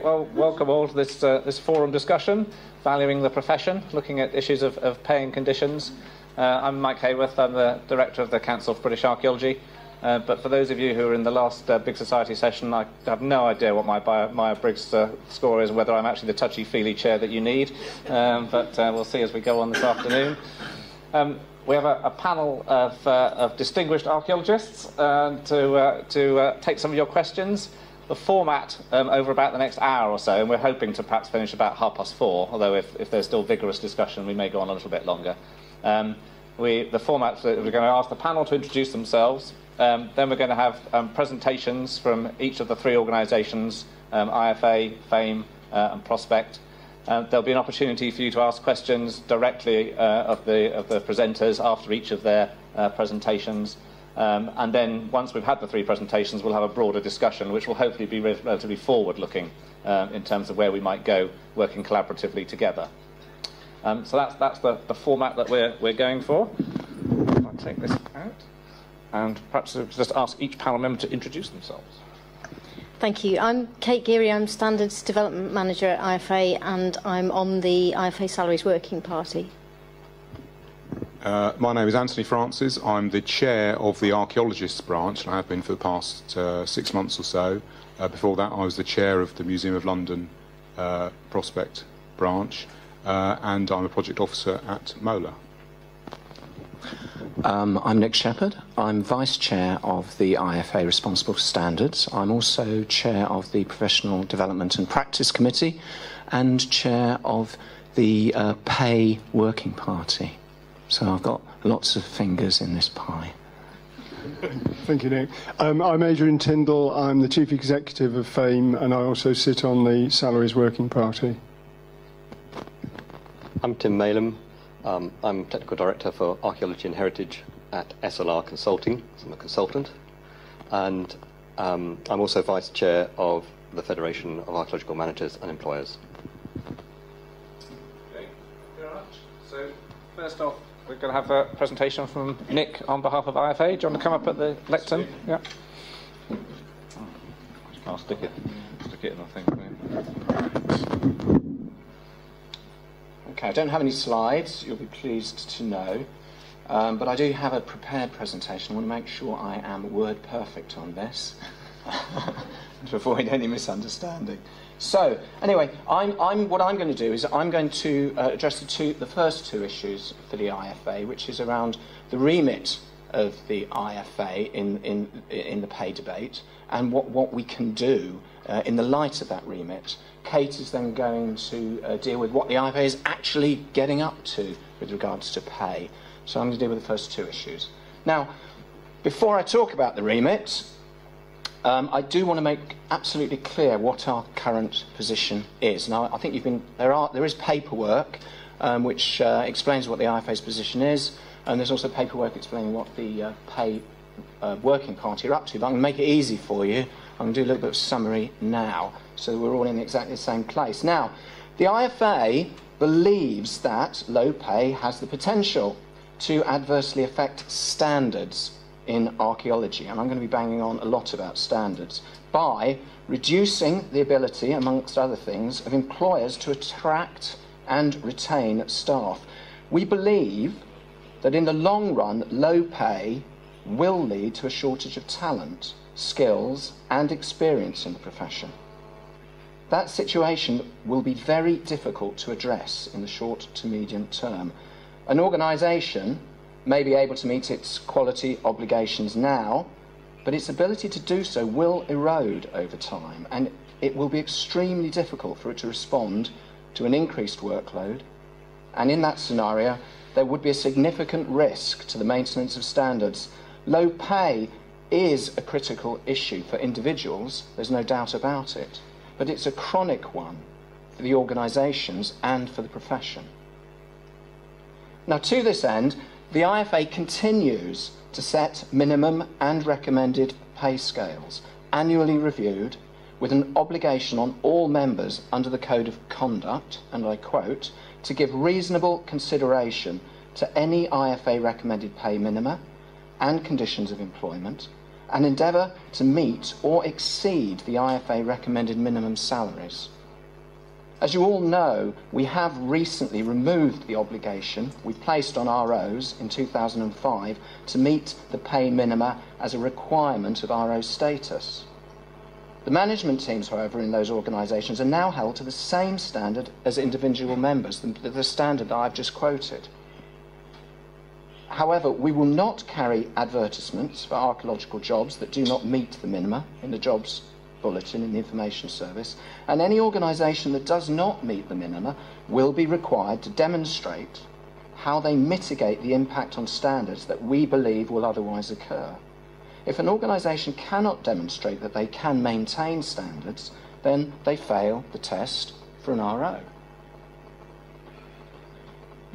well, welcome all to this forum discussion, valuing the profession, looking at issues of pay and conditions. I'm Mike Heyworth, I'm the Director of the Council for British Archaeology. But for those of you who were in the last Big Society session, I have no idea what my Myers-Briggs score is, whether I'm actually the touchy-feely chair that you need. But we'll see as we go on this afternoon. We have a panel of distinguished archaeologists to take some of your questions. The format over about the next hour or so, and we're hoping to perhaps finish about 4:30, although if there's still vigorous discussion, we may go on a little bit longer. The format, we're going to ask the panel to introduce themselves. Then we're going to have presentations from each of the three organisations, IfA, FAME and Prospect. There'll be an opportunity for you to ask questions directly of the presenters after each of their presentations. And then once we've had the three presentations, we'll have a broader discussion, which will hopefully be relatively forward-looking in terms of where we might go working collaboratively together. So that's the format that we're going for. I'll take this out. And perhaps just ask each panel member to introduce themselves. Thank you. I'm Kate Geary. I'm Standards Development Manager at IfA, and I'm on the IfA Salaries Working Party. My name is Antony Francis. I'm the chair of the Archaeologists branch, and I have been for the past 6 months or so. Before that, I was the chair of the Museum of London Prospect branch, and I'm a project officer at MOLA. I'm Nick Shepherd. I'm Vice Chair of the IfA responsible for standards. I'm also Chair of the Professional Development and Practice Committee and Chair of the Pay Working Party. So I've got lots of fingers in this pie. Thank you, Nick. I'm Adrian Tindall. I'm the Chief Executive of FAME, and I also sit on the Salaries Working Party. I'm Tim Malim. I'm Technical Director for Archaeology and Heritage at SLR Consulting. So I'm a consultant. And I'm also Vice Chair of the Federation of Archaeological Managers and Employers. Okay, thank you very much. So, first off, we're going to have a presentation from Nick on behalf of IfA. Do you want to come up at the lectern? Yeah. I'll stick it in, I think. Okay, I don't have any slides, you'll be pleased to know, but I do have a prepared presentation. I want to make sure I am word perfect on this to avoid any misunderstanding. So, anyway, what I'm going to do is I'm going to address the first two issues for the IfA, which is around the remit of the IfA in the pay debate and what we can do in the light of that remit. Kate is then going to deal with what the IfA is actually getting up to with regards to pay. So I'm going to deal with the first two issues. Now, before I talk about the remit, I do want to make absolutely clear what our current position is. Now, I think there is paperwork which explains what the IfA's position is, and there's also paperwork explaining what the pay working party are up to. But I'm going to make it easy for you. I'm going to do a little bit of summary now, so we're all in exactly the same place. Now, the IfA believes that low pay has the potential to adversely affect standards in archaeology, and I'm going to be banging on a lot about standards, by reducing the ability, amongst other things, of employers to attract and retain staff. We believe that in the long run, low pay will lead to a shortage of talent, skills and experience in the profession. That situation will be very difficult to address in the short to medium term. An organisation may be able to meet its quality obligations now, but its ability to do so will erode over time, and it will be extremely difficult for it to respond to an increased workload. And in that scenario, there would be a significant risk to the maintenance of standards. Low pay is a critical issue for individuals, there's no doubt about it, but it's a chronic one for the organisations and for the profession. Now, to this end, the IfA continues to set minimum and recommended pay scales, annually reviewed, with an obligation on all members under the Code of Conduct, and I quote, to give reasonable consideration to any IfA recommended pay minima and conditions of employment, and endeavour to meet or exceed the IfA recommended minimum salaries. As you all know, we have recently removed the obligation we placed on ROs in 2005 to meet the pay minima as a requirement of RO status. The management teams, however, in those organisations are now held to the same standard as individual members, the standard that I've just quoted. However, we will not carry advertisements for archaeological jobs that do not meet the minima in the jobs bulletin in the information service, and any organisation that does not meet the minima will be required to demonstrate how they mitigate the impact on standards that we believe will otherwise occur. If an organisation cannot demonstrate that they can maintain standards, then they fail the test for an RO.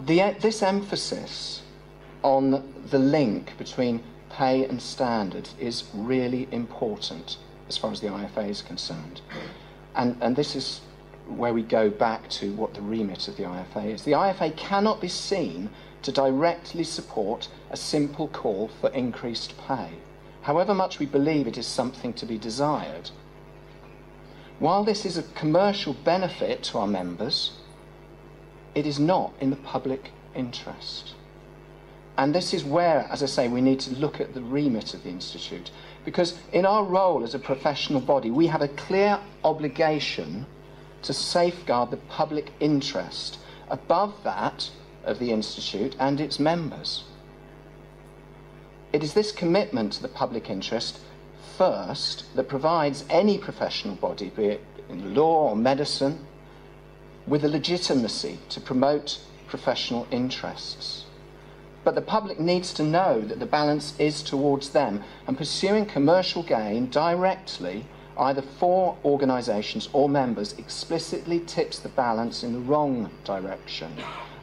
This emphasis on the link between pay and standards is really important as far as the IfA is concerned. And this is where we go back to what the remit of the IfA is. The IfA cannot be seen to directly support a simple call for increased pay, however much we believe it is something to be desired. While this is a commercial benefit to our members, it is not in the public interest. And this is where, as I say, we need to look at the remit of the Institute, because in our role as a professional body, we have a clear obligation to safeguard the public interest above that of the Institute and its members. It is this commitment to the public interest first that provides any professional body, be it in law or medicine, with the legitimacy to promote professional interests. But the public needs to know that the balance is towards them, and pursuing commercial gain directly, either for organisations or members, explicitly tips the balance in the wrong direction.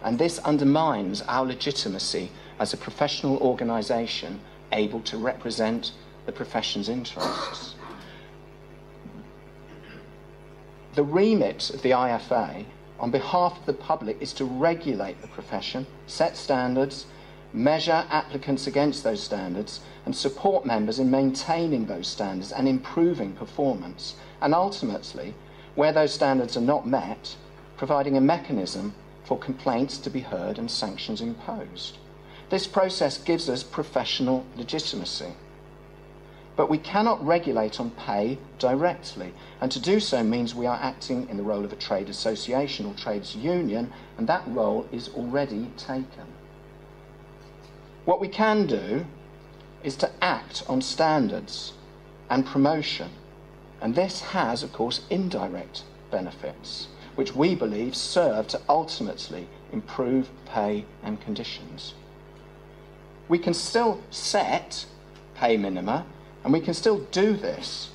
And this undermines our legitimacy as a professional organisation able to represent the profession's interests. The remit of the IfA, on behalf of the public, is to regulate the profession, set standards, measure applicants against those standards, and support members in maintaining those standards and improving performance, and ultimately, where those standards are not met, providing a mechanism for complaints to be heard and sanctions imposed. This process gives us professional legitimacy. But we cannot regulate on pay directly, and to do so means we are acting in the role of a trade association or trades union, and that role is already taken. What we can do is to act on standards and promotion, and this has, of course, indirect benefits, which we believe serve to ultimately improve pay and conditions. We can still set pay minima, and we can still do this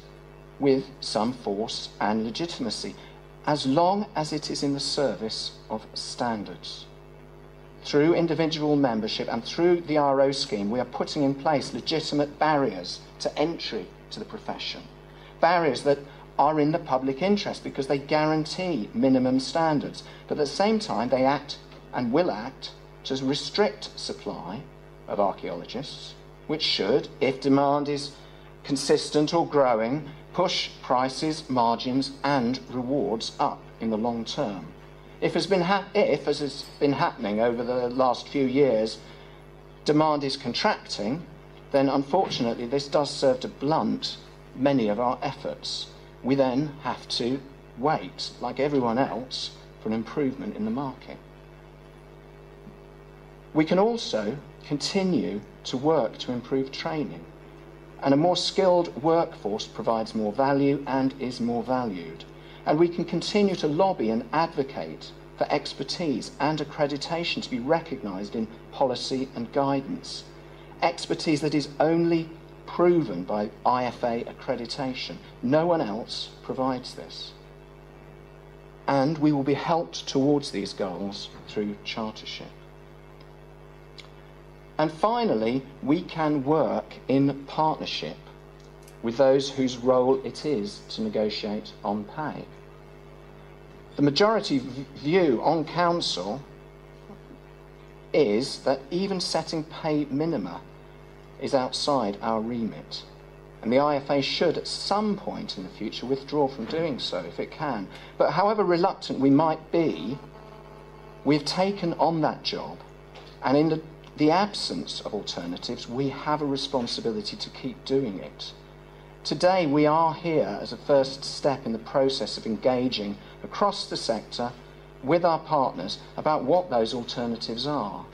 with some force and legitimacy, as long as it is in the service of standards. Through individual membership and through the RO scheme, we are putting in place legitimate barriers to entry to the profession. Barriers that are in the public interest because they guarantee minimum standards, but at the same time they act and will act to restrict supply of archaeologists, which should, if demand is consistent or growing, push prices, margins and rewards up in the long term. If, as has been happening over the last few years, demand is contracting, then unfortunately this does serve to blunt many of our efforts. We then have to wait, like everyone else, for an improvement in the market. We can also continue to work to improve training, and a more skilled workforce provides more value and is more valued. And we can continue to lobby and advocate for expertise and accreditation to be recognised in policy and guidance. Expertise that is only proven by IfA accreditation. No one else provides this. And we will be helped towards these goals through chartership. And finally, we can work in partnership with those whose role it is to negotiate on pay. The majority view on Council is that even setting pay minima is outside our remit. And the IFA should, at some point in the future, withdraw from doing so, if it can. But however reluctant we might be, we've taken on that job. And in the absence of alternatives, we have a responsibility to keep doing it. Today, we are here as a first step in the process of engaging across the sector with our partners about what those alternatives are.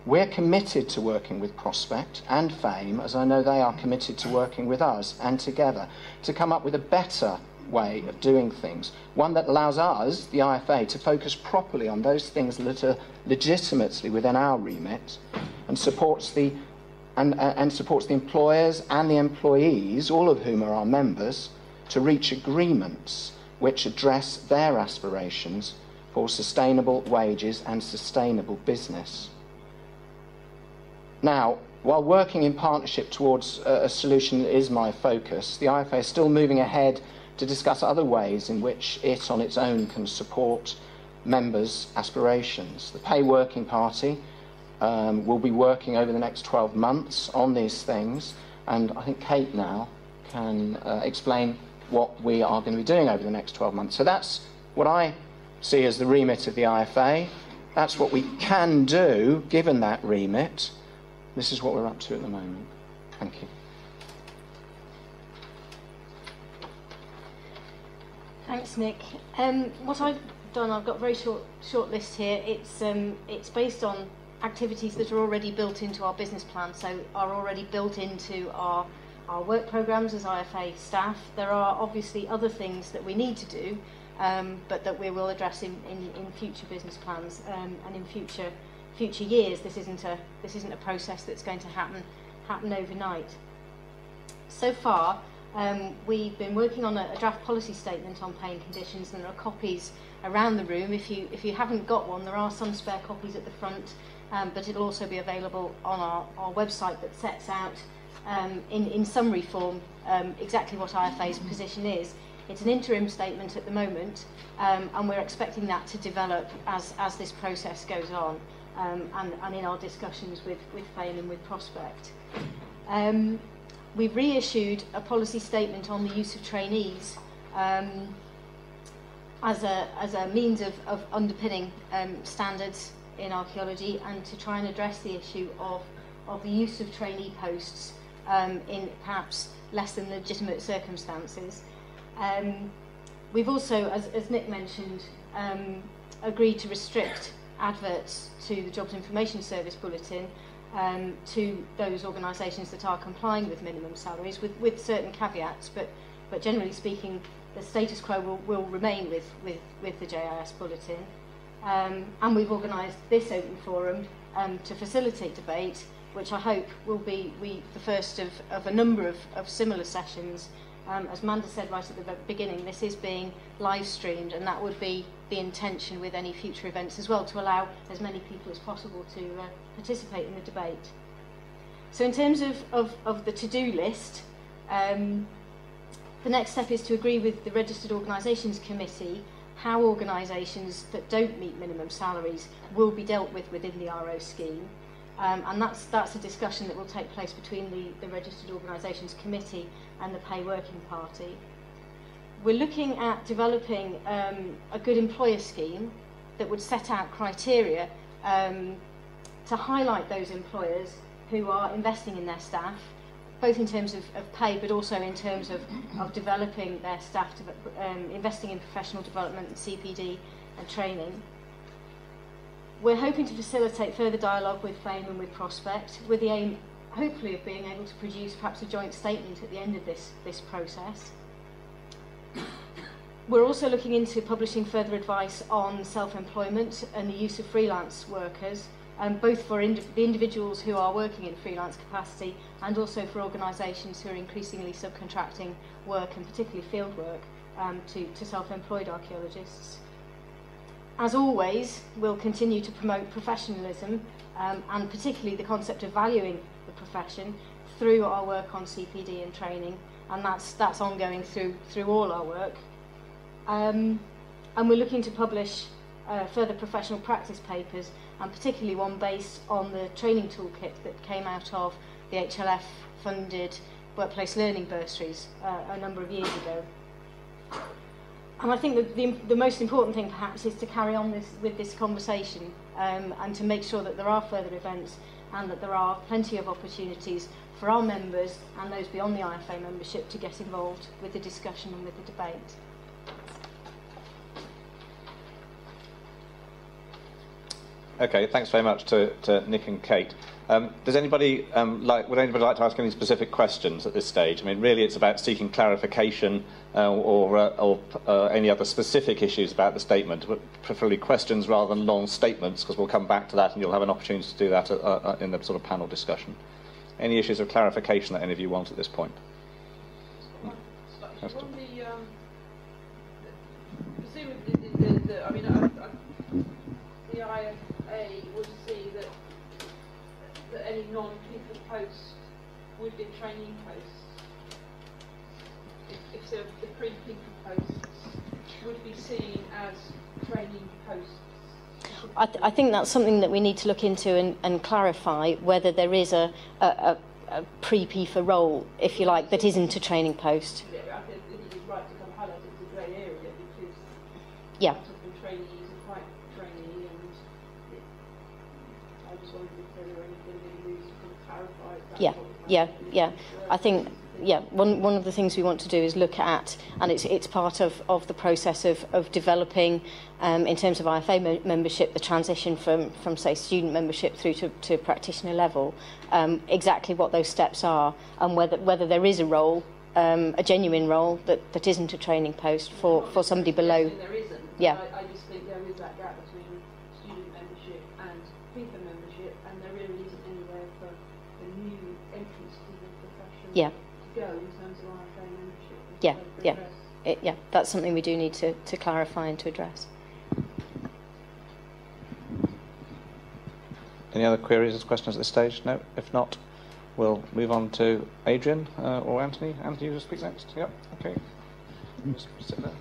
We're committed to working with Prospect and FAME, as I know they are committed to working with us and together, to come up with a better way of doing things, one that allows us, the IFA, to focus properly on those things that are legitimately within our remit and supports the employers and the employees, all of whom are our members, to reach agreements which address their aspirations for sustainable wages and sustainable business. Now, while working in partnership towards a solution is my focus, the IFA is still moving ahead to discuss other ways in which it on its own can support members' aspirations. The Pay Working Party will be working over the next 12 months on these things, and I think Kate now can explain what we are going to be doing over the next 12 months. So that's what I see as the remit of the IFA. That's what we can do, given that remit. This is what we're up to at the moment. Thank you. Thanks, Nick. What I've done, I've got a very short list here. It's based on activities that are already built into our business plan, so are already built into our work programmes as IFA staff. There are obviously other things that we need to do, but that we will address in future business plans and in future years. This isn't a process that's going to happen overnight. So far, we've been working on a draft policy statement on pay and conditions, and there are copies around the room. If you haven't got one, there are some spare copies at the front, but it'll also be available on our website that sets out in summary form exactly what IFA's position is. It's an interim statement at the moment, and we're expecting that to develop as this process goes on, and in our discussions with FAME and with Prospect. We've reissued a policy statement on the use of trainees as a means of underpinning standards in archaeology, and to try and address the issue of the use of trainee posts in perhaps less than legitimate circumstances. We've also, as Nick mentioned, agreed to restrict adverts to the Jobs Information Service Bulletin to those organisations that are complying with minimum salaries, with certain caveats, but generally speaking, the status quo will remain with the JIS Bulletin. And we've organised this open forum to facilitate debate, which I hope will be the first of a number of similar sessions. As Manda said right at the beginning, this is being live streamed, and that would be the intention with any future events as well, to allow as many people as possible to participate in the debate. So in terms of the to-do list, the next step is to agree with the Registered Organisations Committee how organisations that don't meet minimum salaries will be dealt with within the RO scheme. And that's a discussion that will take place between the Registered Organisations Committee and the Pay Working Party. We're looking at developing a good employer scheme that would set out criteria to highlight those employers who are investing in their staff, both in terms of pay, but also in terms of developing their staff, investing in professional development and CPD and training. We're hoping to facilitate further dialogue with FAME and with Prospect, with the aim, hopefully, of being able to produce perhaps a joint statement at the end of this process. We're also looking into publishing further advice on self-employment and the use of freelance workers, both for the individuals who are working in freelance capacity and also for organisations who are increasingly subcontracting work, and particularly field work, to self-employed archaeologists. As always, we'll continue to promote professionalism and particularly the concept of valuing the profession through our work on CPD and training, and that's ongoing through all our work. And we're looking to publish further professional practice papers, and particularly one based on the training toolkit that came out of the HLF-funded workplace learning bursaries a number of years ago. And I think that the most important thing perhaps is to carry on with this conversation and to make sure that there are further events and that there are plenty of opportunities for our members and those beyond the IfA membership to get involved with the discussion and with the debate. Okay, thanks very much to Nick and Kate. Does anybody would anybody like to ask any specific questions at this stage? I mean, really, it's about seeking clarification or any other specific issues about the statement, but preferably questions rather than long statements, because we'll come back to that and you'll have an opportunity to do that in the sort of panel discussion. Any issues of clarification that any of you want at this point? The IfA would see that any non-people posts would be training posts. If the pre-people posts would be seen as training posts. I think that's something that we need to look into and clarify whether there is a pre-PIFA role, if you like, that isn't a training post. Yeah, I think it is right to come highlight it's a grey area because yeah. the trainees are quite trainee, and I just wondered if there were anything that you could clarify. Yeah. I think one of the things we want to do is look at, and it's part of the process of developing, in terms of IfA membership, the transition from say student membership through to practitioner level, exactly what those steps are, and whether there is a role, a genuine role that isn't a training post for somebody below. There isn't. Yeah. I just think there is that gap between student membership and PIFA membership, and there really isn't anywhere for the new entrants to the profession. Yeah. Go in terms of IfA membership. Yeah, that's something we do need to clarify and to address. Any other queries or questions at this stage? No? If not, we'll move on to Adrian or Anthony. Anthony, you will speak next? Yep, okay. Just sit there.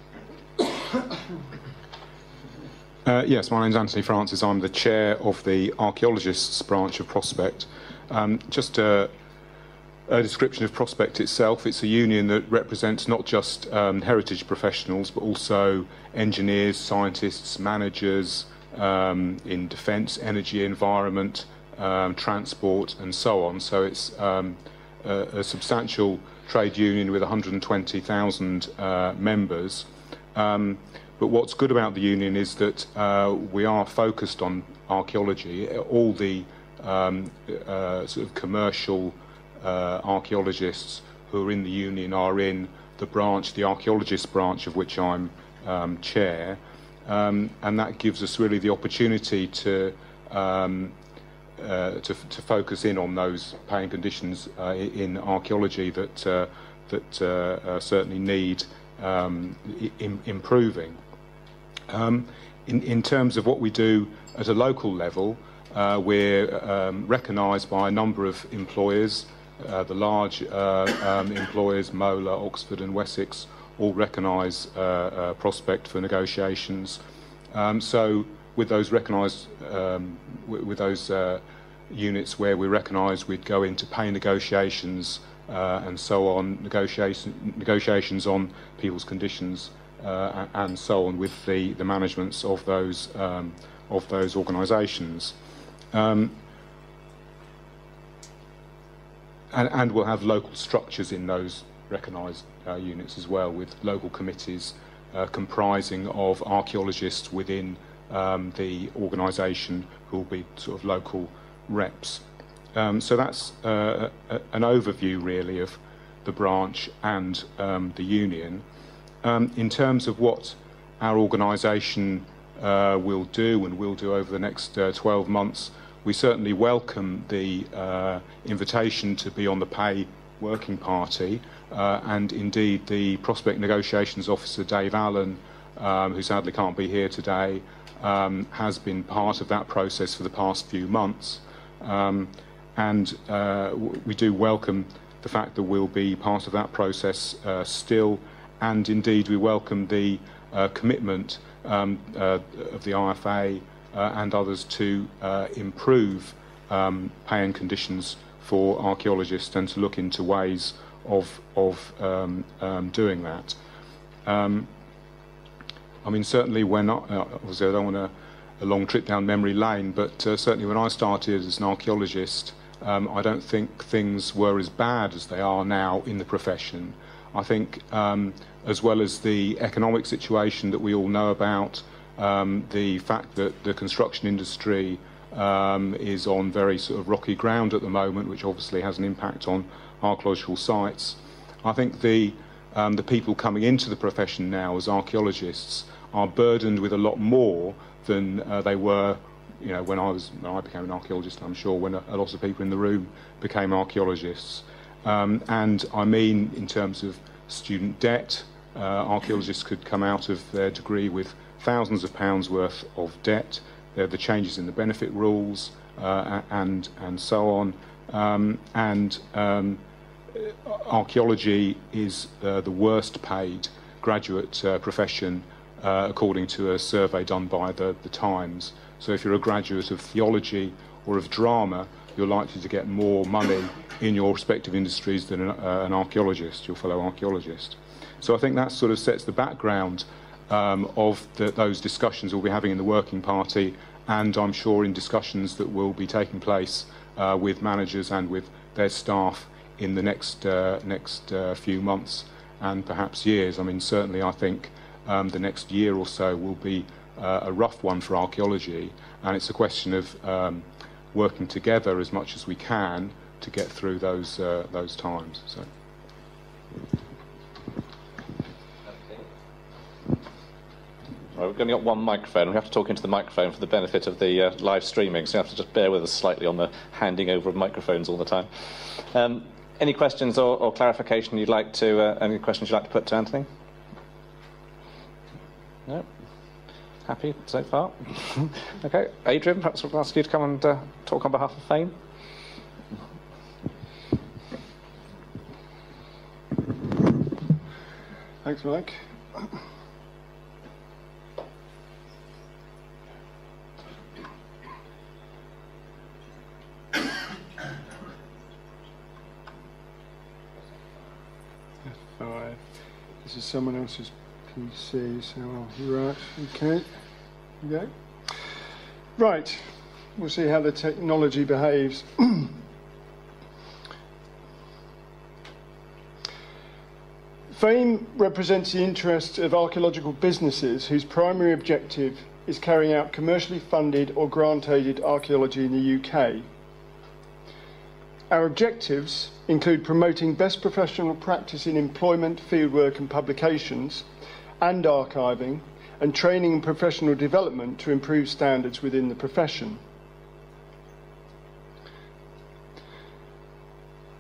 Yes, my name's Antony Francis. I'm the chair of the Archaeologists branch of Prospect. Just a description of Prospect itself. It's a union that represents not just heritage professionals, but also engineers, scientists, managers in defence, energy, environment, transport, and so on. So it's a substantial trade union with 120,000 members. But what's good about the union is that we are focused on archaeology. All the sort of commercial archaeologists who are in the union are in the branch, the archaeologists branch, of which I'm chair, and that gives us really the opportunity to focus in on those paying conditions in archaeology that certainly need improving. In terms of what we do at a local level, we're recognised by a number of employers. The large employers, Mola, Oxford and Wessex, all recognise Prospect for negotiations. So with those recognised, with those units where we're recognised, we'd go into pay negotiations and so on, negotiations on people's conditions and so on with the managements of those organisations. And we'll have local structures in those recognised units as well, with local committees comprising of archaeologists within the organisation who will be sort of local reps. So that's an overview really of the branch and the union. In terms of what our organisation will do and will do over the next 12 months, we certainly welcome the invitation to be on the pay working party, and indeed the Prospect Negotiations Officer Dave Allen, who sadly can't be here today, has been part of that process for the past few months, and we do welcome the fact that we'll be part of that process still, and indeed we welcome the commitment of the IfA and others to improve pay and conditions for archaeologists and to look into ways doing that. I mean, certainly when obviously I don't want a long trip down memory lane, but certainly when I started as an archaeologist, I don't think things were as bad as they are now in the profession. I think, as well as the economic situation that we all know about, the fact that the construction industry is on very sort of rocky ground at the moment, which obviously has an impact on archaeological sites. I think the people coming into the profession now as archaeologists are burdened with a lot more than they were, you know, when I became an archaeologist. I'm sure when a lot of people in the room became archaeologists. And I mean, in terms of student debt, archaeologists could come out of their degree with thousands of pounds worth of debt. There are the changes in the benefit rules and so on. Archaeology is the worst paid graduate profession according to a survey done by the Times. So if you're a graduate of theology or of drama, you're likely to get more money in your respective industries than an archaeologist, your fellow archaeologist. So I think that sort of sets the background of those discussions we'll be having in the working party, and I'm sure in discussions that will be taking place with managers and with their staff in the next few months and perhaps years. I mean, certainly I think the next year or so will be a rough one for archaeology, and it's a question of working together as much as we can to get through those times. So. Right, we've only got one microphone. We have to talk into the microphone for the benefit of the live streaming, so you have to just bear with us slightly on the handing over of microphones all the time. Any questions or clarification you'd like to? Any questions you'd like to put to Anthony? No. Happy so far? Okay, Adrian, perhaps we'll ask you to come and talk on behalf of FAME. Thanks, Mike. F5. This is someone else's PC, so right, okay. Here we go. Right, we'll see how the technology behaves. FAME represents the interests of archaeological businesses whose primary objective is carrying out commercially funded or grant-aided archaeology in the UK. Our objectives include promoting best professional practice in employment, fieldwork and publications, and archiving, and training and professional development to improve standards within the profession.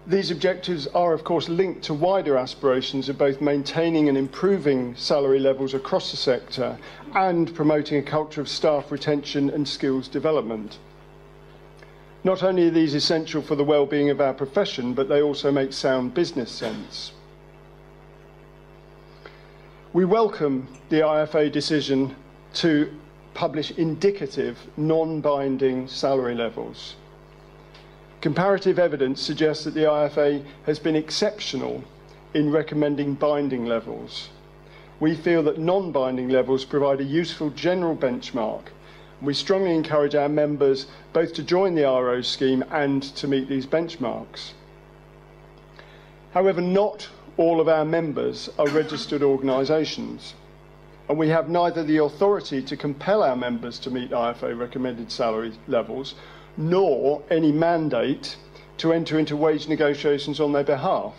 These objectives are, of course, linked to wider aspirations of both maintaining and improving salary levels across the sector and promoting a culture of staff retention and skills development. Not only are these essential for the well-being of our profession, but they also make sound business sense. We welcome the IfA decision to publish indicative, non-binding salary levels. Comparative evidence suggests that the IfA has been exceptional in recommending binding levels. We feel that non-binding levels provide a useful general benchmark. We strongly encourage our members both to join the RO scheme and to meet these benchmarks. However, not all of our members are registered organisations, and we have neither the authority to compel our members to meet IfA recommended salary levels, nor any mandate to enter into wage negotiations on their behalf.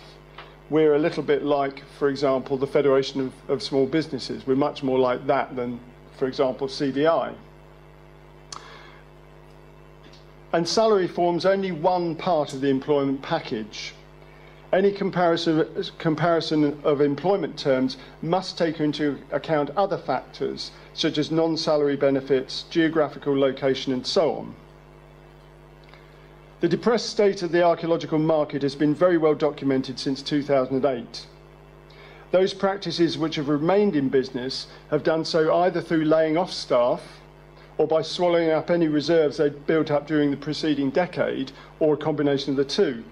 We're a little bit like, for example, the Federation of Small Businesses. We're much more like that than, for example, CDI. And salary forms only one part of the employment package. Any comparison of employment terms must take into account other factors, such as non-salary benefits, geographical location, and so on. The depressed state of the archaeological market has been very well documented since 2008. Those practices which have remained in business have done so either through laying off staff or by swallowing up any reserves they'd built up during the preceding decade, or a combination of the two.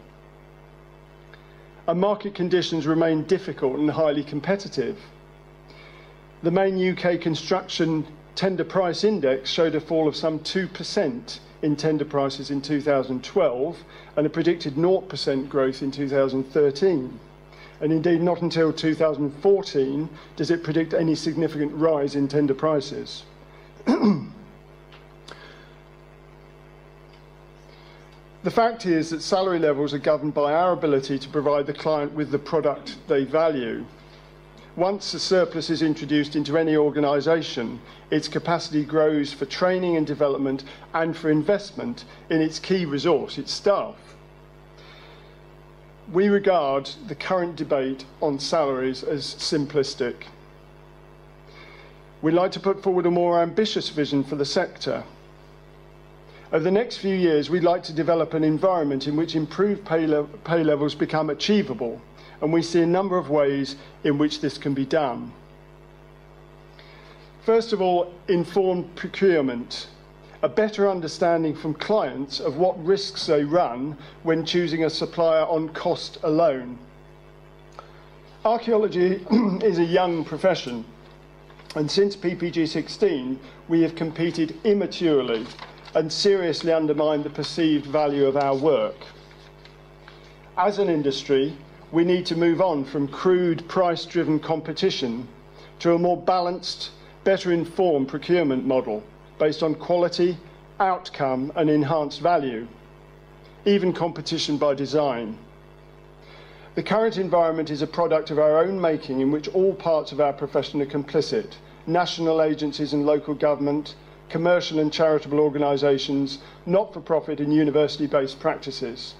and market conditions remain difficult and highly competitive. The main UK construction tender price index showed a fall of some 2% in tender prices in 2012 and a predicted 0% growth in 2013. And indeed, not until 2014 does it predict any significant rise in tender prices. The fact is that salary levels are governed by our ability to provide the client with the product they value. Once a surplus is introduced into any organisation, its capacity grows for training and development and for investment in its key resource, its staff. We regard the current debate on salaries as simplistic. We'd like to put forward a more ambitious vision for the sector. Over the next few years, we'd like to develop an environment in which improved pay levels become achievable, and we see a number of ways in which this can be done. First of all, informed procurement, a better understanding from clients of what risks they run when choosing a supplier on cost alone. Archaeology is a young profession, and since PPG 16, we have competed immaturely and seriously undermined the perceived value of our work. As an industry, we need to move on from crude, price-driven competition to a more balanced, better informed procurement model based on quality, outcome and enhanced value, even competition by design. The current environment is a product of our own making in which all parts of our profession are complicit: national agencies and local government, commercial and charitable organisations, not-for-profit and university-based practices.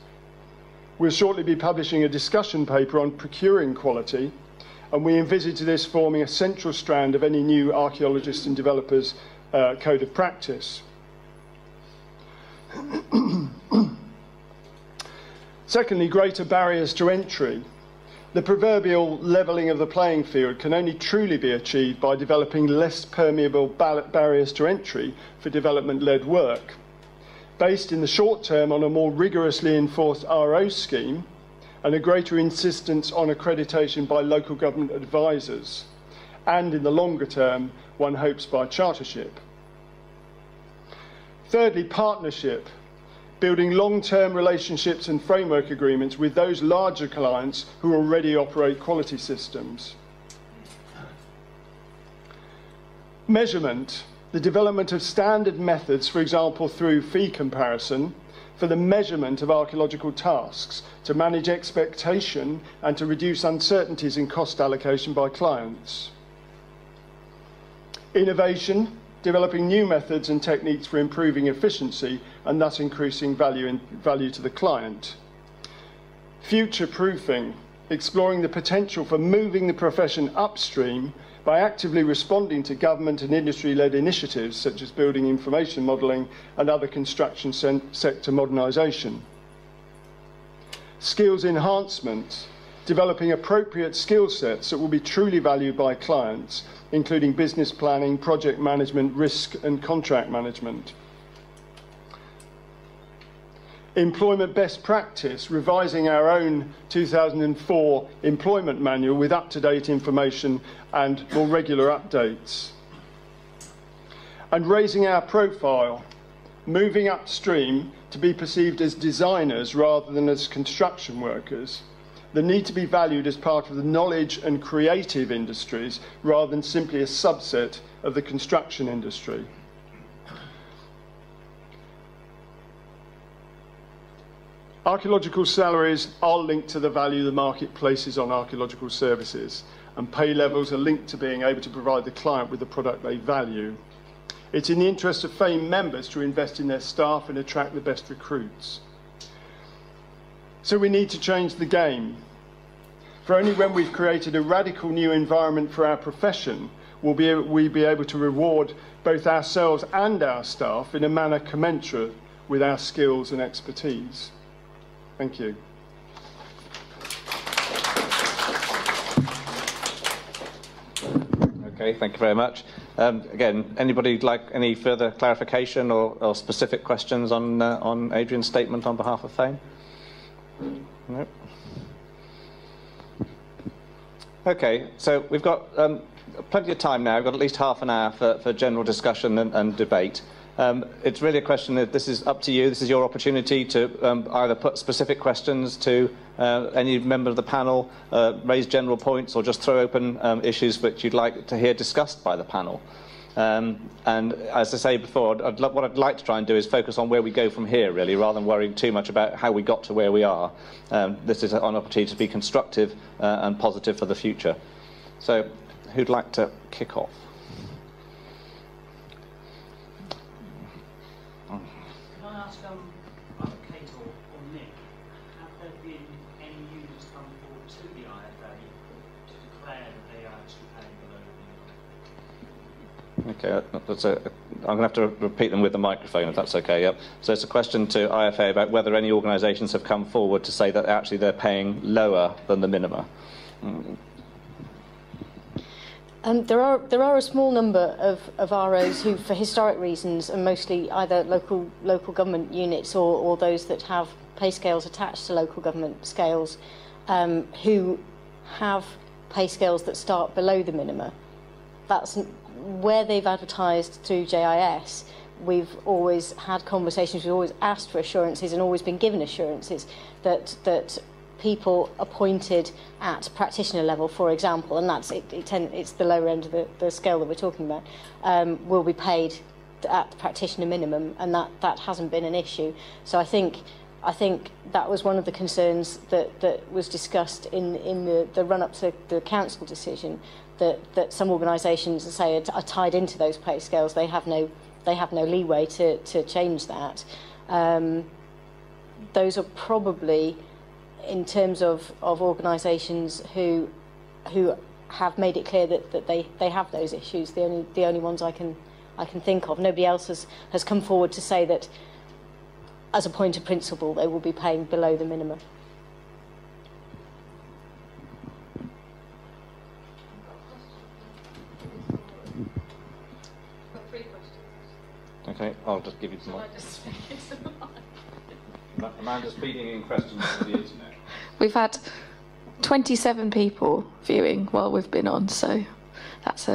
We'll shortly be publishing a discussion paper on procuring quality, and we envisage this forming a central strand of any new archaeologists and developers code of practice. Secondly, greater barriers to entry. The proverbial levelling of the playing field can only truly be achieved by developing less permeable barriers to entry for development-led work, based in the short term on a more rigorously enforced RO scheme and a greater insistence on accreditation by local government advisors, and in the longer term, one hopes by chartership. Thirdly, partnership, building long-term relationships and framework agreements with those larger clients who already operate quality systems. Measurement, the development of standard methods, for example through fee comparison, for the measurement of archaeological tasks, to manage expectation and to reduce uncertainties in cost allocation by clients. Innovation, developing new methods and techniques for improving efficiency and thus increasing value to the client. Future-proofing, exploring the potential for moving the profession upstream by actively responding to government and industry-led initiatives such as building information modelling and other construction sector modernisation. Skills enhancement, developing appropriate skill sets that will be truly valued by clients, including business planning, project management, risk and contract management. Employment best practice, revising our own 2004 employment manual with up-to-date information and more regular updates. And raising our profile, moving upstream to be perceived as designers rather than as construction workers. The need to be valued as part of the knowledge and creative industries rather than simply a subset of the construction industry. Archaeological salaries are linked to the value the market places on archaeological services, and pay levels are linked to being able to provide the client with the product they value. It's in the interest of FAME members to invest in their staff and attract the best recruits. So we need to change the game. For only when we've created a radical new environment for our profession will we be able to reward both ourselves and our staff in a manner commensurate with our skills and expertise. Thank you. Okay, thank you very much. Again, anybody like any further clarification or specific questions on Adrian's statement on behalf of FAME? No? Okay, so we've got plenty of time now. We've got at least half an hour for general discussion and debate. It's really a question that this is up to you. This is your opportunity to either put specific questions to any member of the panel, raise general points, or just throw open issues which you'd like to hear discussed by the panel. And as I say before, what I'd like to try and do is focus on where we go from here, really, rather than worrying too much about how we got to where we are. This is an opportunity to be constructive and positive for the future. So, who'd like to kick off? Can I ask either Kate or Nick, have there been any users come forward to the IFA to declare that they are actually paying below the minimum? Okay, I'm going to have to repeat them with the microphone, if that's okay. Yep. So it's a question to IFA about whether any organisations have come forward to say that actually they're paying lower than the minima. There are a small number of ROs who, for historic reasons, and mostly either local government units or those that have pay scales attached to local government scales, who have pay scales that start below the minima. That's where they've advertised through JIS. We've always had conversations. We've always asked for assurances and always been given assurances that people appointed at practitioner level, for example, and it's the lower end of the scale that we're talking about, will be paid at the practitioner minimum, and that hasn't been an issue. So I think that was one of the concerns that was discussed in the run-up to the council decision, that some organisations, say, are tied into those pay scales. They have no leeway to change that. Those are probably, in terms of organisations who have made it clear that they have those issues, the only ones I can think of. Nobody else has come forward to say that, as a point of principle, they will be paying below the minimum. Okay, I'll just give you some more. Amanda's feeding in questions to the internet. We've had 27 people viewing while we've been on, so that's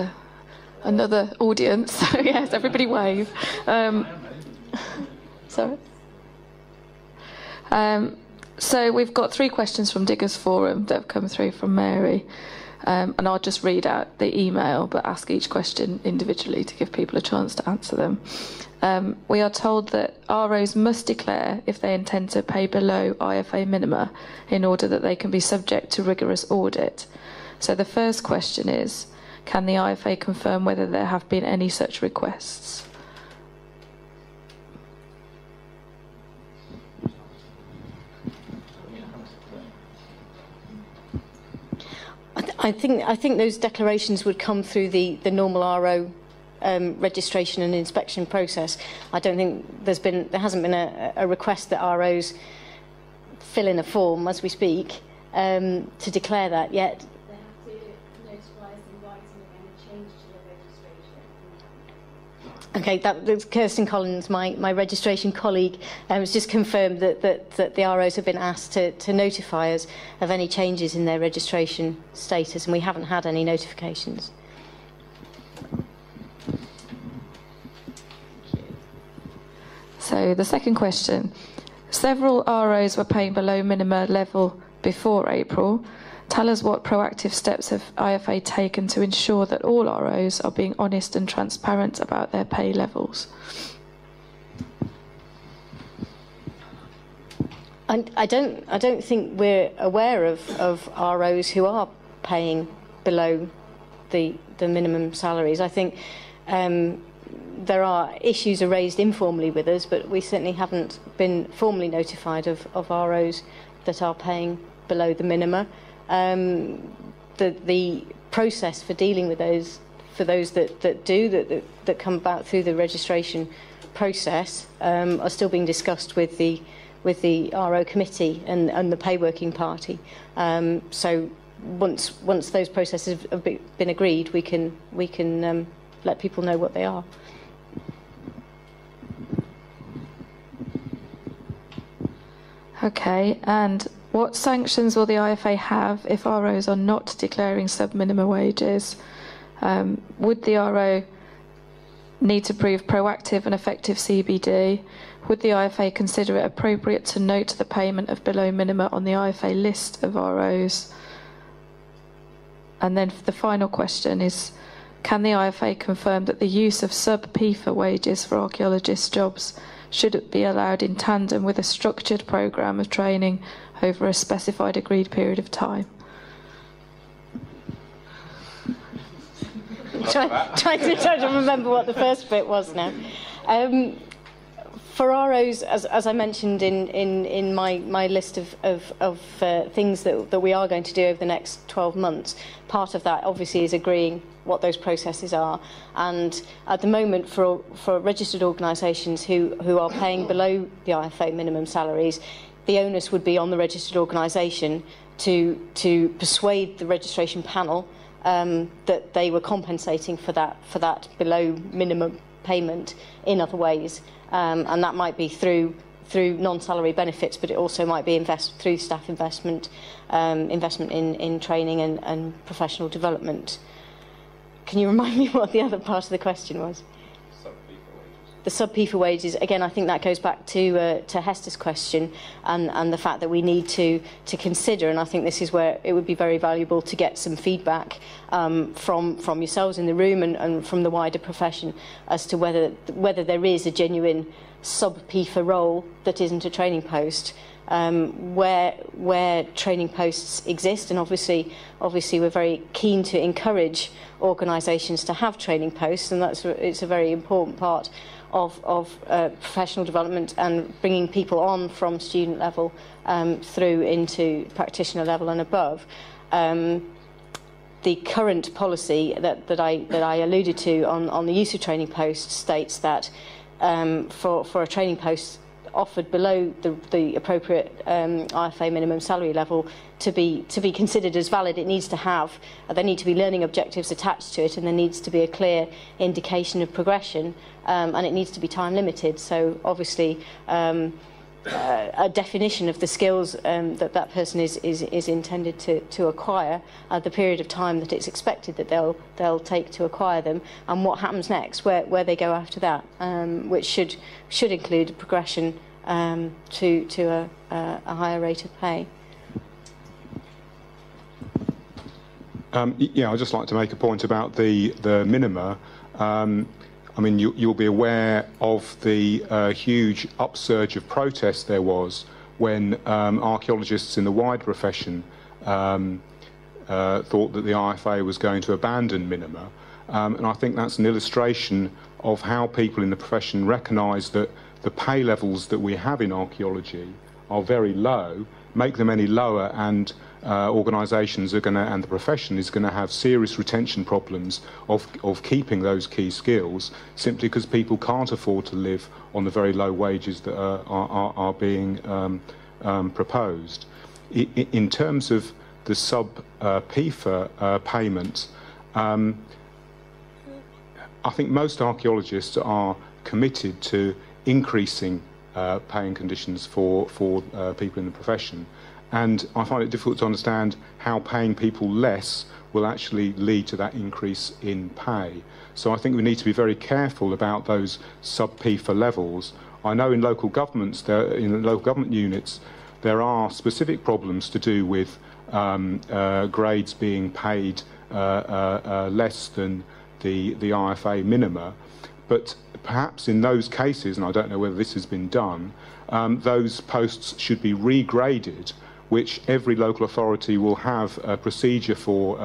another audience. So yes, everybody wave. Sorry. So we've got 3 questions from Diggers Forum that have come through from Mary. And I'll just read out the email, but ask each question individually to give people a chance to answer them. We are told that ROs must declare if they intend to pay below IFA minima in order that they can be subject to rigorous audit. So the first question is, can the IFA confirm whether there have been any such requests? I think those declarations would come through the normal RO registration and inspection process. I don't think there hasn't been a request that ROs fill in a form as we speak to declare that yet. They have to notify us in writing of any change to their registration. Okay, that's Kirsten Collins, my registration colleague, has just confirmed that the ROs have been asked to notify us of any changes in their registration status, and we haven't had any notifications. So the second question. Several ROs were paying below minima level before April. Tell us what proactive steps have IFA taken to ensure that all ROs are being honest and transparent about their pay levels? I don't think we're aware of ROs who are paying below the minimum salaries. I think there are issues raised informally with us, but we certainly haven't been formally notified of ROs that are paying below the minima. The process for dealing with those, for those that come about through the registration process, are still being discussed with the RO committee and the pay working party. So once those processes have been agreed, we can let people know what they are. Okay, and What sanctions will the IFA have if ROs are not declaring sub-minima wages? Would the RO need to prove proactive and effective CBD? Would the IFA consider it appropriate to note the payment of below minima on the IFA list of ROs? And then the final question is, can the IFA confirm that the use of sub-PIFA wages for archaeologists' jobs should be allowed in tandem with a structured programme of training over a specified agreed period of time? Trying to remember what the first bit was now. For ROs, as I mentioned in my list of things that we are going to do over the next 12 months, part of that obviously is agreeing what those processes are. And at the moment, for registered organisations who are paying below the IfA minimum salaries, the onus would be on the registered organisation to persuade the registration panel that they were compensating for that below minimum payment in other ways, and that might be through non-salary benefits, but it also might be through staff investment, investment in training and professional development. Can you remind me what the other part of the question was? The sub-PIFA wages, again, I think that goes back to Hester's question and the fact that we need to consider, and I think this is where it would be very valuable to get some feedback from yourselves in the room and from the wider profession as to whether there is a genuine sub-PIFA role that isn't a training post, where training posts exist, and obviously we're very keen to encourage organisations to have training posts, and it's a very important part of professional development and bringing people on from student level through into practitioner level and above. The current policy that I alluded to on the use of training posts states that for a training post offered below the appropriate IfA minimum salary level to be considered as valid, it needs to have there need to be learning objectives attached to it, and there needs to be a clear indication of progression, and it needs to be time limited. So obviously a definition of the skills that person is intended to acquire, the period of time that it's expected that they'll take to acquire them, and what happens next, where they go after that, which should include a progression to a higher rate of pay. Yeah, I'd just like to make a point about the minima. I mean, you'll be aware of the huge upsurge of protest there was when archaeologists in the wider profession thought that the IfA was going to abandon minima. And I think that's an illustration of how people in the profession recognise that the pay levels that we have in archaeology are very low. Make them any lower, and organisations are going to, and the profession is going to have serious retention problems of keeping those key skills, simply because people can't afford to live on the very low wages that are being proposed. In terms of the sub-PIFA payments, I think most archaeologists are committed to increasing paying conditions for people in the profession. And I find it difficult to understand how paying people less will actually lead to that increase in pay. So I think we need to be very careful about those sub-PIFA levels. I know in local governments, in local government units, there are specific problems to do with grades being paid less than the IfA minima. But perhaps in those cases, and I don't know whether this has been done, those posts should be regraded, which every local authority will have a procedure for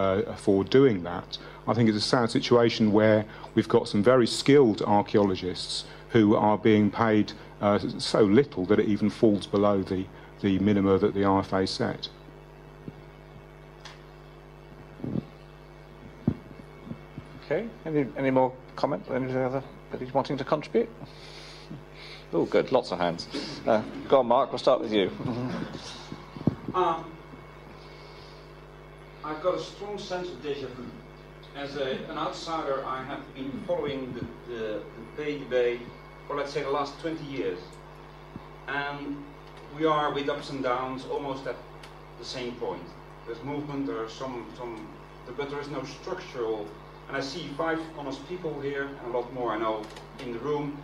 doing that. I think it's a sad situation where we've got some very skilled archaeologists who are being paid so little that it even falls below the minima that the IfA set. Okay, any more comment? Anybody wanting to contribute? Oh, good, lots of hands. Go on, Mark, we'll start with you. I've got a strong sense of déjà vu. As an outsider, I have been following the pay debate for, let's say, the last 20 years. And we are, with ups and downs, almost at the same point. There's movement, there are but there is no structural. And I see 5 honest people here, and a lot more I know in the room.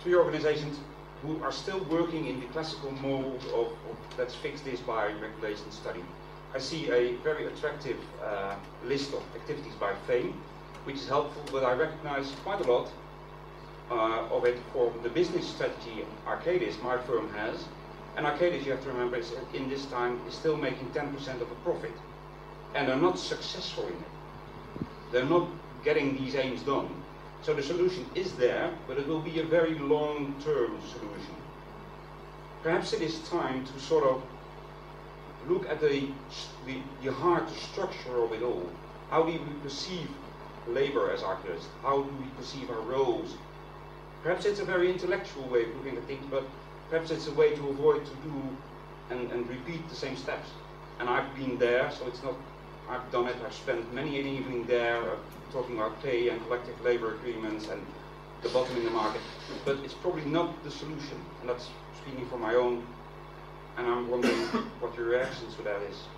3 organizations who are still working in the classical mold of let's fix this by regulation study. I see a very attractive list of activities by FAME, which is helpful, but I recognize quite a lot of it for the business strategy Arcadis, my firm, has. And Arcadis, you have to remember, is in this time is still making 10% of a profit. And they're not successful in it. They're not getting these aims done. So the solution is there, but it will be a very long-term solution. Perhaps it is time to sort of look at the hard structure of it all. How do we perceive labor as archaeologists? How do we perceive our roles? Perhaps it's a very intellectual way of looking at things, but perhaps it's a way to avoid to do and repeat the same steps. And I've been there, so it's not, I've done it, I've spent many an evening there talking about pay and collective labor agreements and the bottom in the market. But it's probably not the solution, and that's speaking for my own, and I'm wondering what your reactions to that is.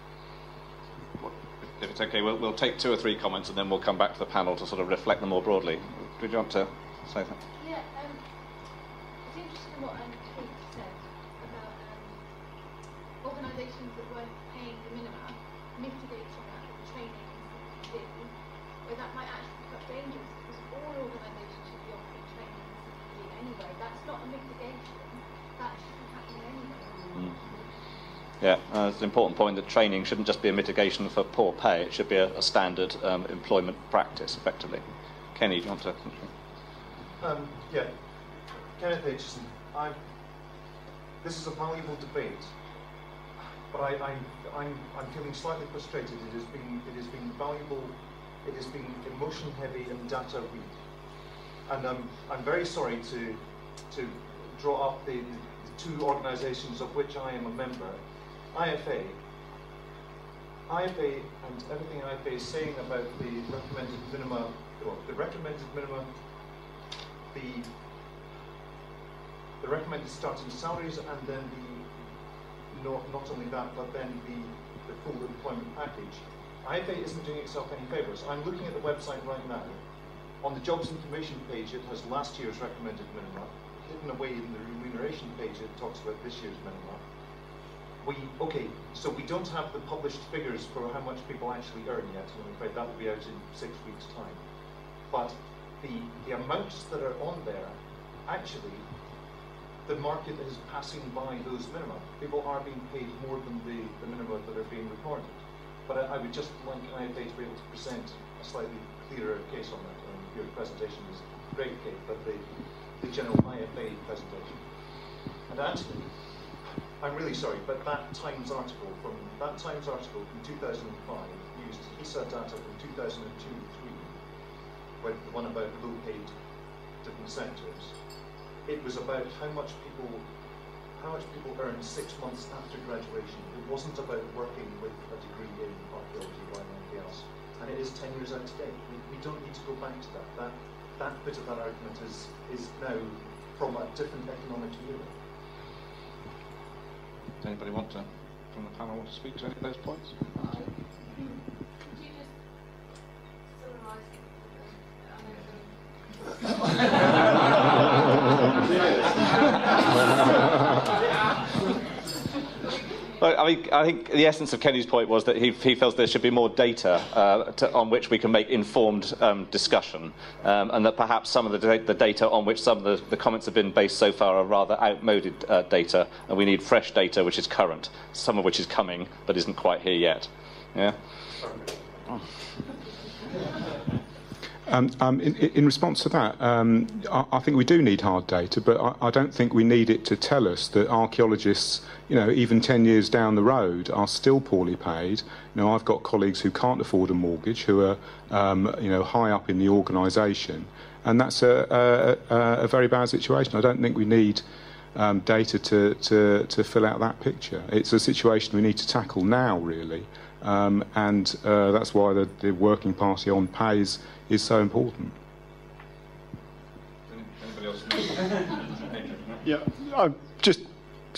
If it's okay, we'll take 2 or 3 comments and then we'll come back to the panel to sort of reflect them more broadly. Did you want to say something? Yeah, it's interesting what Kate said about organisations that weren't paying the minima, mitigating that with training and CPD, where that might actually become dangerous because all organisations should be offering training and CPD anyway. That's not a mitigation, that should be happening anyway. Yeah, it's an important point that training shouldn't just be a mitigation for poor pay, it should be a standard employment practice, effectively. Kenny, do you want to? Yeah, Kenneth Aitchison, this is a valuable debate, but I'm feeling slightly frustrated. It has been valuable, it has been emotion heavy and data weak. And I'm very sorry to draw up the 2 organisations of which I am a member. IfA and everything IfA is saying about the recommended minima, the recommended starting salaries, and then not only that, but then the full employment package. IfA isn't doing itself any favours. I'm looking at the website right now. On the jobs information page, it has last year's recommended minima. Hidden away in the remuneration page, it talks about this year's minima. So we don't have the published figures for how much people actually earn yet. I'm afraid that will be out in 6 weeks' time. But the amounts that are on there, actually, the market is passing by those minima. People are being paid more than the minima that are being recorded. But I would just like IfA to be able to present a slightly clearer case on that. Your presentation is great, Kate, but the general IfA presentation. And Antony, I'm really sorry, but that Times article from 2005 used ISA data from 2002-3, the one about low-paid different sectors. It was about how much people earn 6 months after graduation. It wasn't about working with a degree in archaeology or anything else. And it is 10 years out today. We don't need to go back to that. That bit of that argument is now from a different economic era. Does anybody want to, from the panel, want to speak to any of those points? Could you just summarise Well, I think the essence of Kenny's point was that he feels there should be more data on which we can make informed discussion, and that perhaps some of the data on which some of the comments have been based so far are rather outmoded data, and we need fresh data which is current, some of which is coming but isn't quite here yet. Yeah. In response to that, I think we do need hard data, but I don't think we need it to tell us that archaeologists, even 10 years down the road, are still poorly paid. I've got colleagues who can't afford a mortgage, who are, high up in the organisation, and that's a very bad situation. I don't think we need data to fill out that picture. It's a situation we need to tackle now, really, and that's why the Working Party on pay is so important. Anybody else? Yeah, just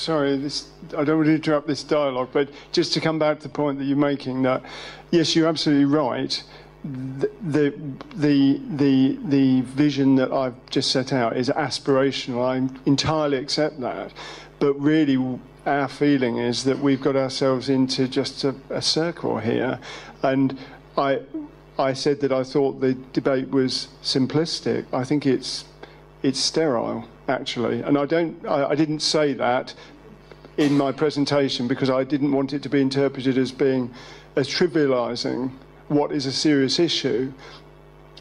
sorry, I don't want to interrupt this dialogue, but just to come back to the point that you're making, that yes, you're absolutely right. The vision that I've just set out is aspirational. I entirely accept that, but really our feeling is that we've got ourselves into just a circle here, and I said that I thought the debate was simplistic. I think it's sterile, actually, and I didn't say that in my presentation because I didn't want it to be interpreted as trivialising what is a serious issue.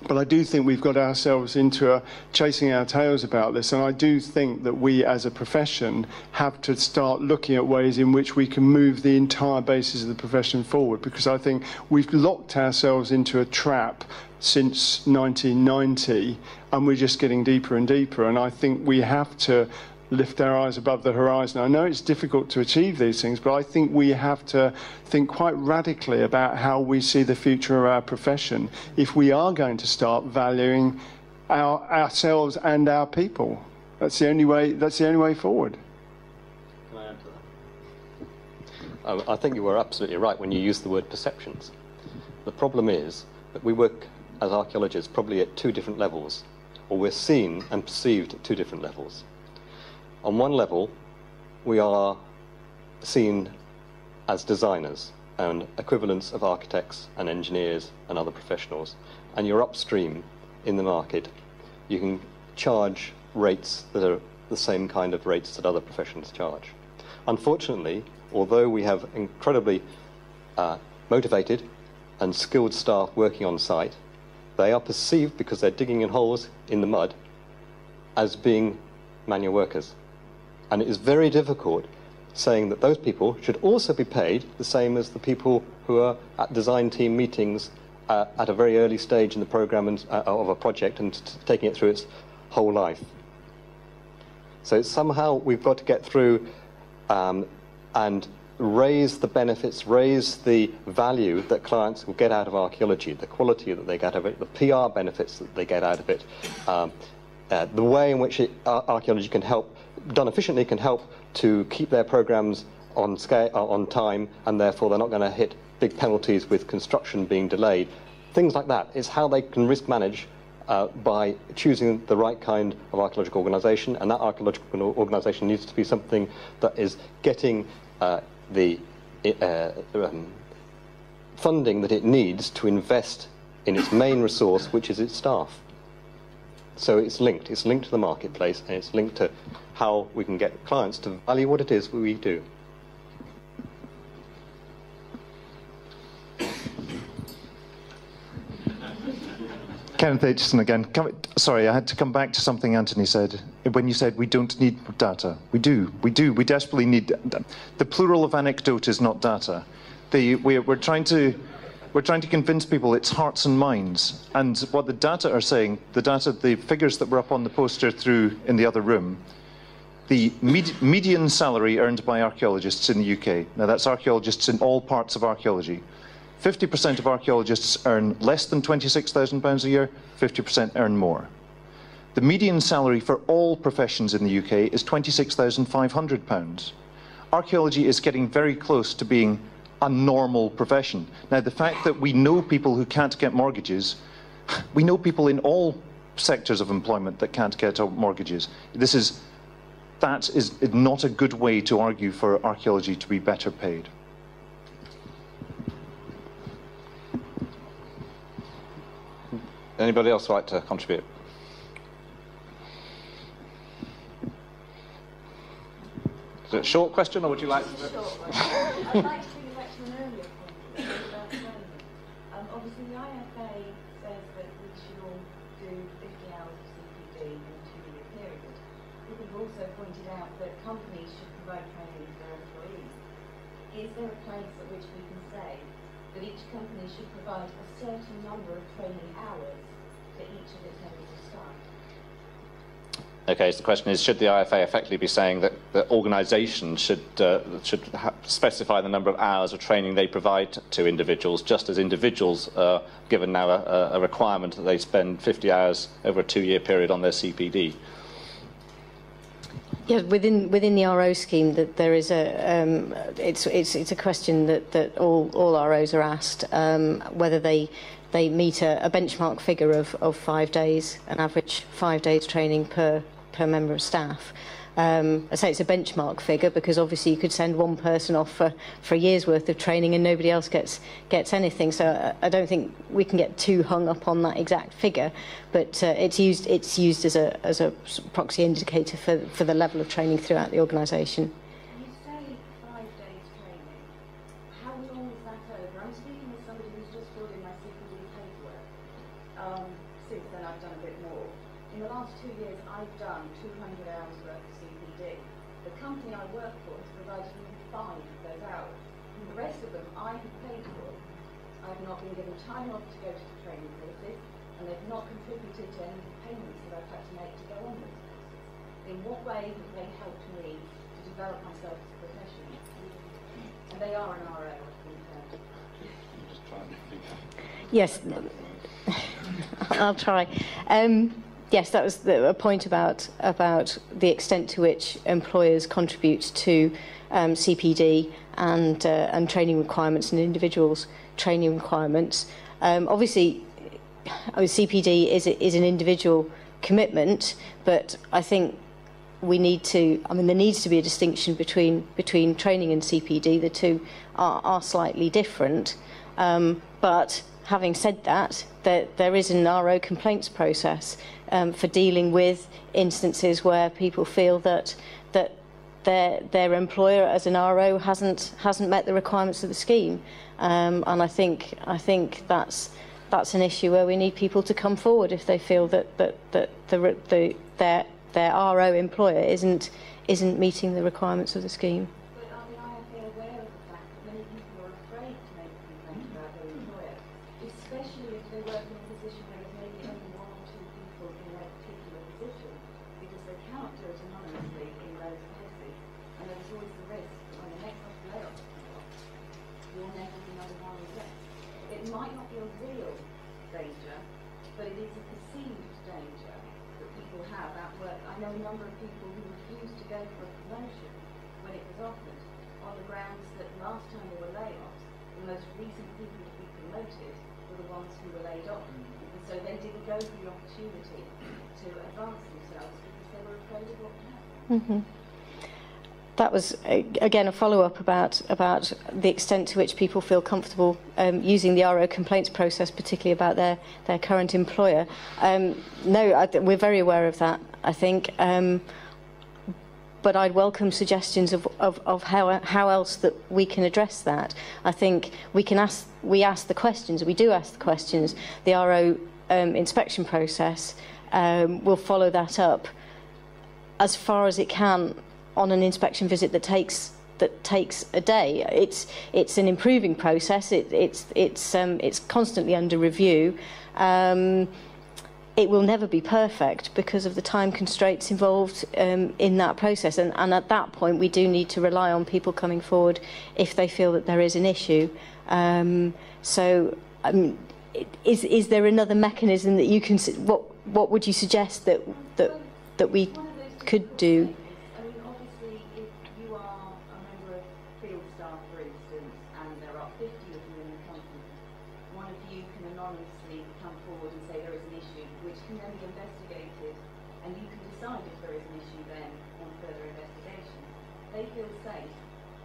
But I do think we've got ourselves into chasing our tails about this, and I do think that we as a profession have to start looking at ways in which we can move the entire basis of the profession forward, because I think we've locked ourselves into a trap since 1990, and we're just getting deeper and deeper, and I think we have to lift our eyes above the horizon. I know it's difficult to achieve these things, but I think we have to think quite radically about how we see the future of our profession if we are going to start valuing ourselves and our people. That's the only way forward. Can I add to that? I think you were absolutely right when you used the word perceptions. The problem is that we work as archaeologists probably at two different levels, or we're seen and perceived at two different levels. On one level, we are seen as designers and equivalents of architects and engineers and other professionals, and you're upstream in the market. You can charge rates that are the same kind of rates that other professions charge. Unfortunately, although we have incredibly motivated and skilled staff working on site, they are perceived, because they're digging in holes in the mud, as being manual workers. And it is very difficult saying that those people should also be paid the same as the people who are at design team meetings at a very early stage in the program of a project and taking it through its whole life. So somehow we've got to get through and raise the benefits, raise the value that clients will get out of archaeology, the quality that they get out of it, the PR benefits that they get out of it, the way in which archaeology can help, done efficiently, can help to keep their programs on scale, on time, and therefore they're not going to hit big penalties with construction being delayed. Things like that. It's how they can risk manage by choosing the right kind of archaeological organisation, and that archaeological organisation needs to be something that is getting the funding that it needs to invest in its main resource, which is its staff. So it's linked to the marketplace, and it's linked to how we can get clients to value what it is we do. Kenneth Aitchison again. Sorry, I had to come back to something Antony said. When you said we don't need data. We do. We desperately need... The plural of anecdote is not data. We're trying to convince people it's hearts and minds. And what the data are saying, the figures that were up on the poster through in the other room, the median salary earned by archaeologists in the UK, now that's archaeologists in all parts of archaeology, 50% of archaeologists earn less than £26,000 a year, 50% earn more. The median salary for all professions in the UK is £26,500. Archaeology is getting very close to being a normal profession. Now, the fact that we know people who can't get mortgages, we know people in all sectors of employment that can't get mortgages. That is not a good way to argue for archaeology to be better paid. Anybody else like to contribute? Is it a short question, or would you like to... I'd like to bring it back to an earlier point about development. Obviously, the IfA says that we should all do 50 hours of CPD in a 2-year period. But we've also pointed out that companies should provide training for their employees. Is there a place at which we can say that each company should provide a certain number of training hours for each of its members of staff? Okay, so the question is, should the IfA effectively be saying that the organisation should specify the number of hours of training they provide to individuals, just as individuals are given now a requirement that they spend 50 hours over a 2-year period on their CPD? Yeah, within the RO scheme, that there is it's a question that all ROs are asked, whether they meet a benchmark figure of 5 days, an average 5 days training per member of staff. I say it's a benchmark figure because obviously you could send one person off for a year's worth of training and nobody else gets anything. So I don't think we can get too hung up on that exact figure, but it's used as a proxy indicator for the level of training throughout the organisation. You say 5 days training. How long is that over? I'm speaking with somebody who's just filled in my CPD paperwork. Since then I've done a bit more. In the last 2 years I've done 200 hours worth of CPD. The company I work for has provided me with 5 of those hours. And the rest of them I have paid for. I've not been given time off to go to the training courses, and they've not contributed to any of the payments that I've had to make to go on those courses. In what way have they helped me to develop myself as a professional? And they are an RO, I've been heard. Yes, I'll try. Yes, that was a point about the extent to which employers contribute to CPD and training requirements and individuals' training requirements. Obviously, CPD is an individual commitment, but I think we need to. I mean, there needs to be a distinction between training and CPD. The two are slightly different, but having said that, there is an RO complaints process for dealing with instances where people feel that their employer as an RO hasn't met the requirements of the scheme, and I think that's an issue where we need people to come forward if they feel that their RO employer isn't meeting the requirements of the scheme. But are the IFA aware of the fact that many people are afraid to make a complaint about their employer, especially if they work in a position where there's maybe only 1 or 2 people in their particular position, because they cannot do it anonymously in those cases, and there's always the risk that when the next layoff comes off, your name will be under one arrest. It might not be a real danger, but it is a perceived danger that people have at work. I know a number of people who refused to go for a promotion when it was offered on the grounds that last time there were layoffs, the most recent people to be promoted were the ones who were laid off. And so they didn't go for the opportunity to advance themselves because they were afraid of what would happen. Mm-hmm. That was, again, a follow-up about the extent to which people feel comfortable using the RO complaints process, particularly about their current employer. No, we're very aware of that, I think. But I'd welcome suggestions of how else that we can address that. I think we ask the questions. We do ask the questions. The RO inspection process will follow that up as far as it can on an inspection visit that takes a day. It's an improving process. It's constantly under review. It will never be perfect because of the time constraints involved in that process. And at that point, we do need to rely on people coming forward if they feel that there is an issue. Is there another mechanism that you can? What would you suggest that we could do? I mean, obviously, if you are a member of field staff, for instance, and there are 50 of you in the company, one of you can anonymously come forward and say there is an issue, which can then be investigated, and you can decide if there is an issue then on further investigation. They feel safe,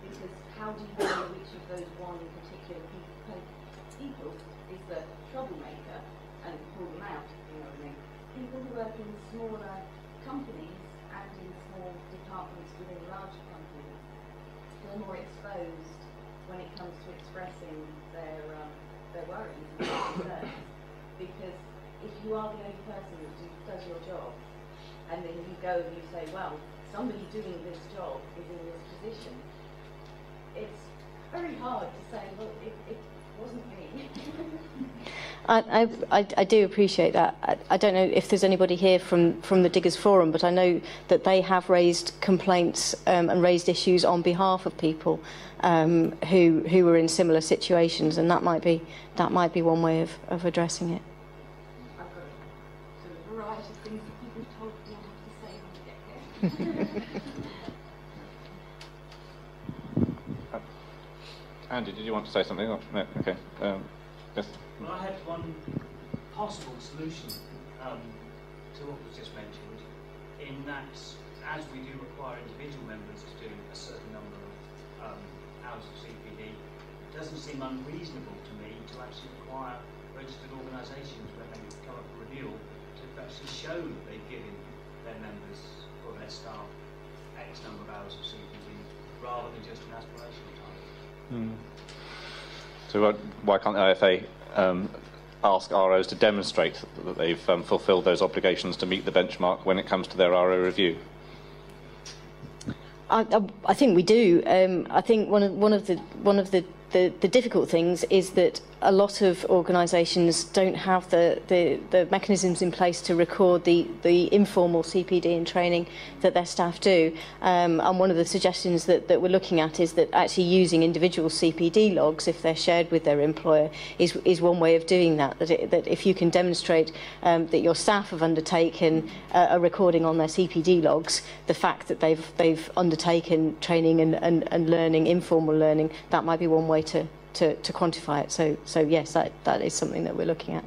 because how do you know which of those one particular people is the troublemaker and pull them out, you know what I mean? People who work in smaller companies and in small departments within larger companies are more exposed when it comes to expressing their worries and their concerns. Because if you are the only person who does your job, and then you go and you say, well, somebody doing this job is in this position, it's very hard to say, well, it wasn't me. I do appreciate that. I don't know if there's anybody here from the Diggers Forum, but I know that they have raised complaints and raised issues on behalf of people who were in similar situations, and that might be one way of addressing it. I've got a variety of things that people told me I have to say when we get there. Andy, did you want to say something? Or, no? Okay. Yes. Well, I had one possible solution to what was just mentioned, in that as we do require individual members to do a certain number of hours of CPD, it doesn't seem unreasonable to me to actually require registered organisations when they come up for renewal to actually show that they've given their members or their staff X number of hours of CPD rather than just an aspirational target. So why can't the IFA ask ROs to demonstrate that they've fulfilled those obligations to meet the benchmark when it comes to their RO review? I think we do. I think one of the difficult things is that a lot of organisations don't have the mechanisms in place to record the informal CPD and training that their staff do. And one of the suggestions that we're looking at is that actually using individual CPD logs, if they're shared with their employer, is one way of doing that. That if you can demonstrate that your staff have undertaken a recording on their CPD logs, the fact that they've undertaken training and learning, informal learning, that might be one way to quantify it. So yes, that is something that we're looking at.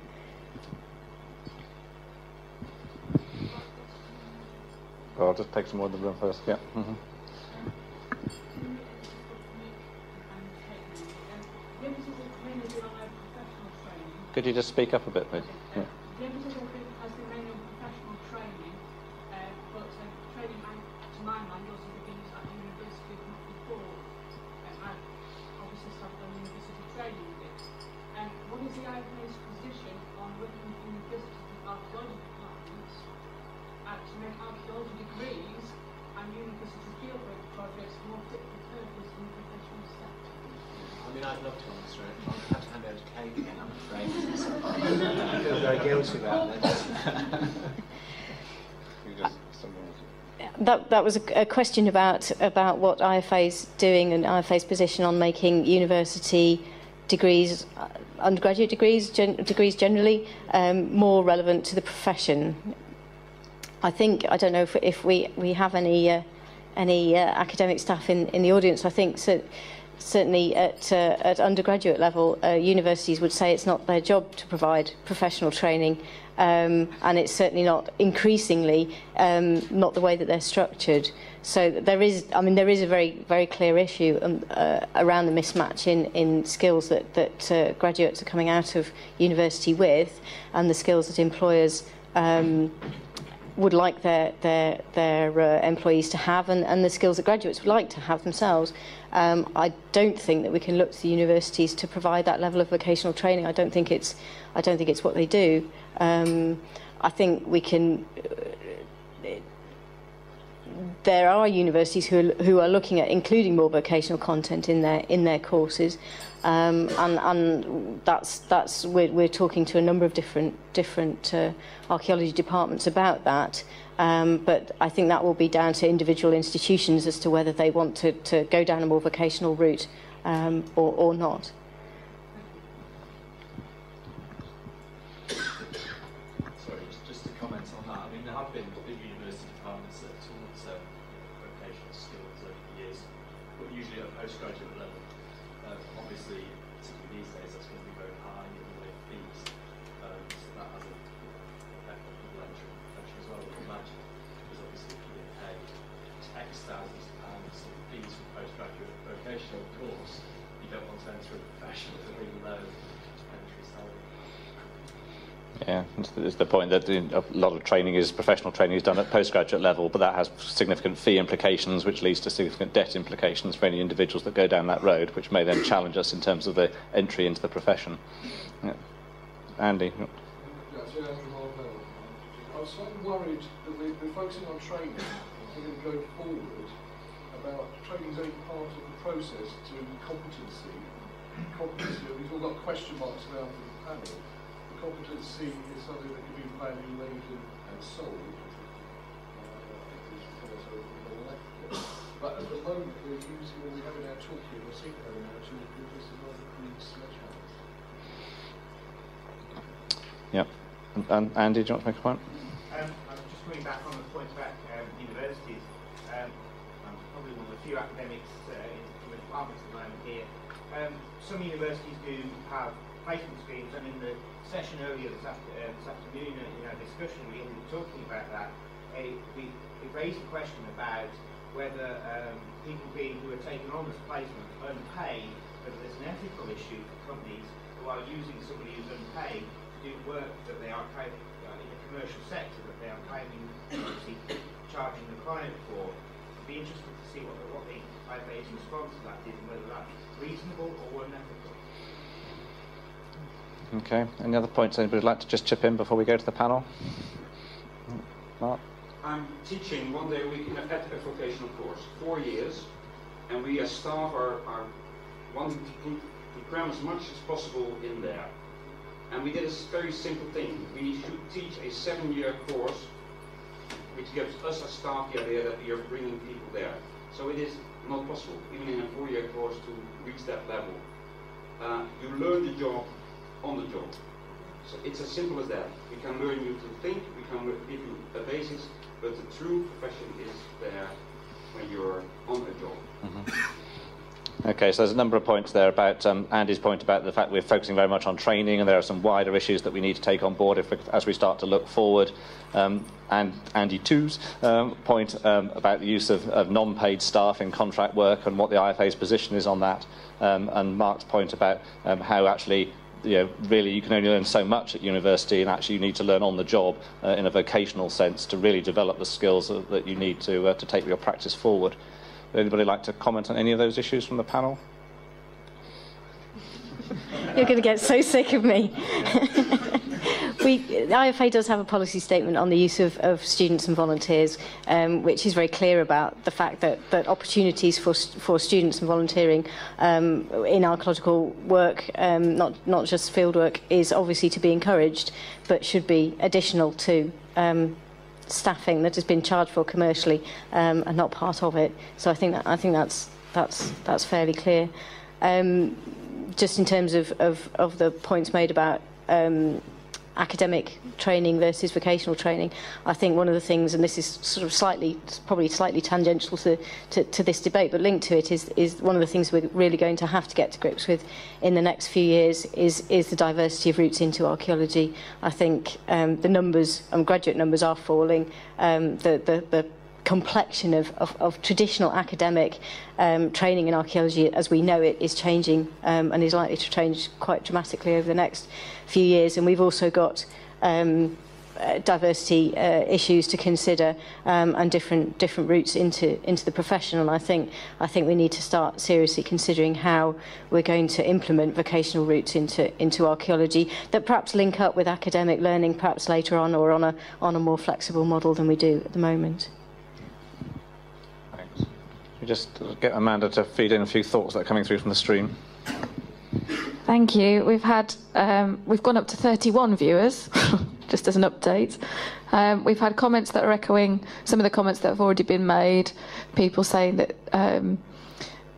Well, I'll just take some more in the room first. Yeah. Could you just speak up a bit, please? Yeah. Archaeology degrees and university fieldwork projects more fit for purpose in the professional sector? I mean, I'd love to answer it. I'll have to hand over to Kate again, I'm afraid. I feel very guilty about this. That was a question about what IFA's doing and IFA's position on making university degrees, undergraduate degrees generally, more relevant to the profession. I don't know if we have any academic staff in the audience. I think certainly at undergraduate level, universities would say it's not their job to provide professional training, and it's certainly not increasingly not the way that they're structured. So there is a very, very clear issue around the mismatch in skills that graduates are coming out of university with, and the skills that employers would like their employees to have, and the skills that graduates would like to have themselves. I don't think that we can look to the universities to provide that level of vocational training. I don't think it's what they do. I think we can. There are universities who are looking at including more vocational content in their courses, and that's we're talking to a number of different archaeology departments about that. But I think that will be down to individual institutions as to whether they want to go down a more vocational route or not. Sorry, just to comment on that. I mean, there have been university departments that taught vocational skills over the years, but usually at a postgraduate level. Obviously, particularly these days, that's going to be very high in the way of fees. So that has an effect on the lecturing profession as well, I would imagine. Because obviously, if you get paid X thousands of pounds in fees for postgraduate vocational course, you don't want to enter a profession with a really low entry salary. Yeah, it's the point that a lot of training professional training is done at postgraduate level, but that has significant fee implications, which leads to significant debt implications for any individuals that go down that road, which may then challenge us in terms of the entry into the profession. Yeah. Andy? I was slightly worried that we're focusing on training. We're going to go forward about training is only part of the process to competency. We've all got question marks around the panel. Competency is something that can be evaluated and sold. But at the moment, we're using what we have in our toolkit, or seem to have in our toolkit, as a lot of green sledgehammers. Yeah. And Andy, do you want to make a point? I'm just coming back on the point about universities, I'm probably one of the few academics in the department at the moment here. Some universities do have placement schemes, and in the session earlier this afternoon, in our discussion, we ended up talking about that. We raised a question about whether people who are taken on as placement unpaid, whether there's an ethical issue for companies who are using somebody who's unpaid to do work that they are in the commercial sector that they are claiming, obviously charging the client for. I'd be interested to see what the IfA's response to that is, and whether that's reasonable or unethical. Okay. Any other points anybody would like to just chip in before we go to the panel? Mark? I'm teaching 1 day a week in a vocational course, 4 years, and we as staff are wanting to cram as much as possible in there. And we did a very simple thing. We should teach a 7-year course, which gives us as staff the idea that we are bringing people there. So it is not possible, even in a 4-year course, to reach that level. You learn the job on the job. So it's as simple as that. We can learn you to think, we can give you a basis, but the true profession is there when you're on a job. Mm-hmm. Okay, so there's a number of points there about Andy's point about the fact we're focusing very much on training, and there are some wider issues that we need to take on board as we start to look forward. And Andy Two's point about the use of non-paid staff in contract work and what the IfA's position is on that, and Mark's point about how actually really you can only learn so much at university, and actually you need to learn on the job in a vocational sense to really develop the skills that you need to take your practice forward. Would anybody like to comment on any of those issues from the panel? You're going to get so sick of me. The IfA does have a policy statement on the use of students and volunteers, which is very clear about the fact that opportunities for students and volunteering in archaeological work, not just field work, is obviously to be encouraged, but should be additional to staffing that has been charged for commercially and not part of it. So I think that's fairly clear. Just in terms of the points made about academic training versus vocational training, I think one of the things, and this is sort of probably slightly tangential to this debate, but linked to it, is one of the things we're really going to have to get to grips with in the next few years is the diversity of routes into archaeology. I think the numbers, graduate numbers, are falling. The complexion of traditional academic training in archaeology as we know it is changing, and is likely to change quite dramatically over the next few years. And we've also got diversity issues to consider, and different routes into the profession. And I think we need to start seriously considering how we're going to implement vocational routes into archaeology that perhaps link up with academic learning, perhaps later on, or on a more flexible model than we do at the moment. We just get Amanda to feed in a few thoughts that are coming through from the stream. Thank you. We've gone up to 31 viewers, just as an update. We've had comments that are echoing some of the comments that have already been made. People saying that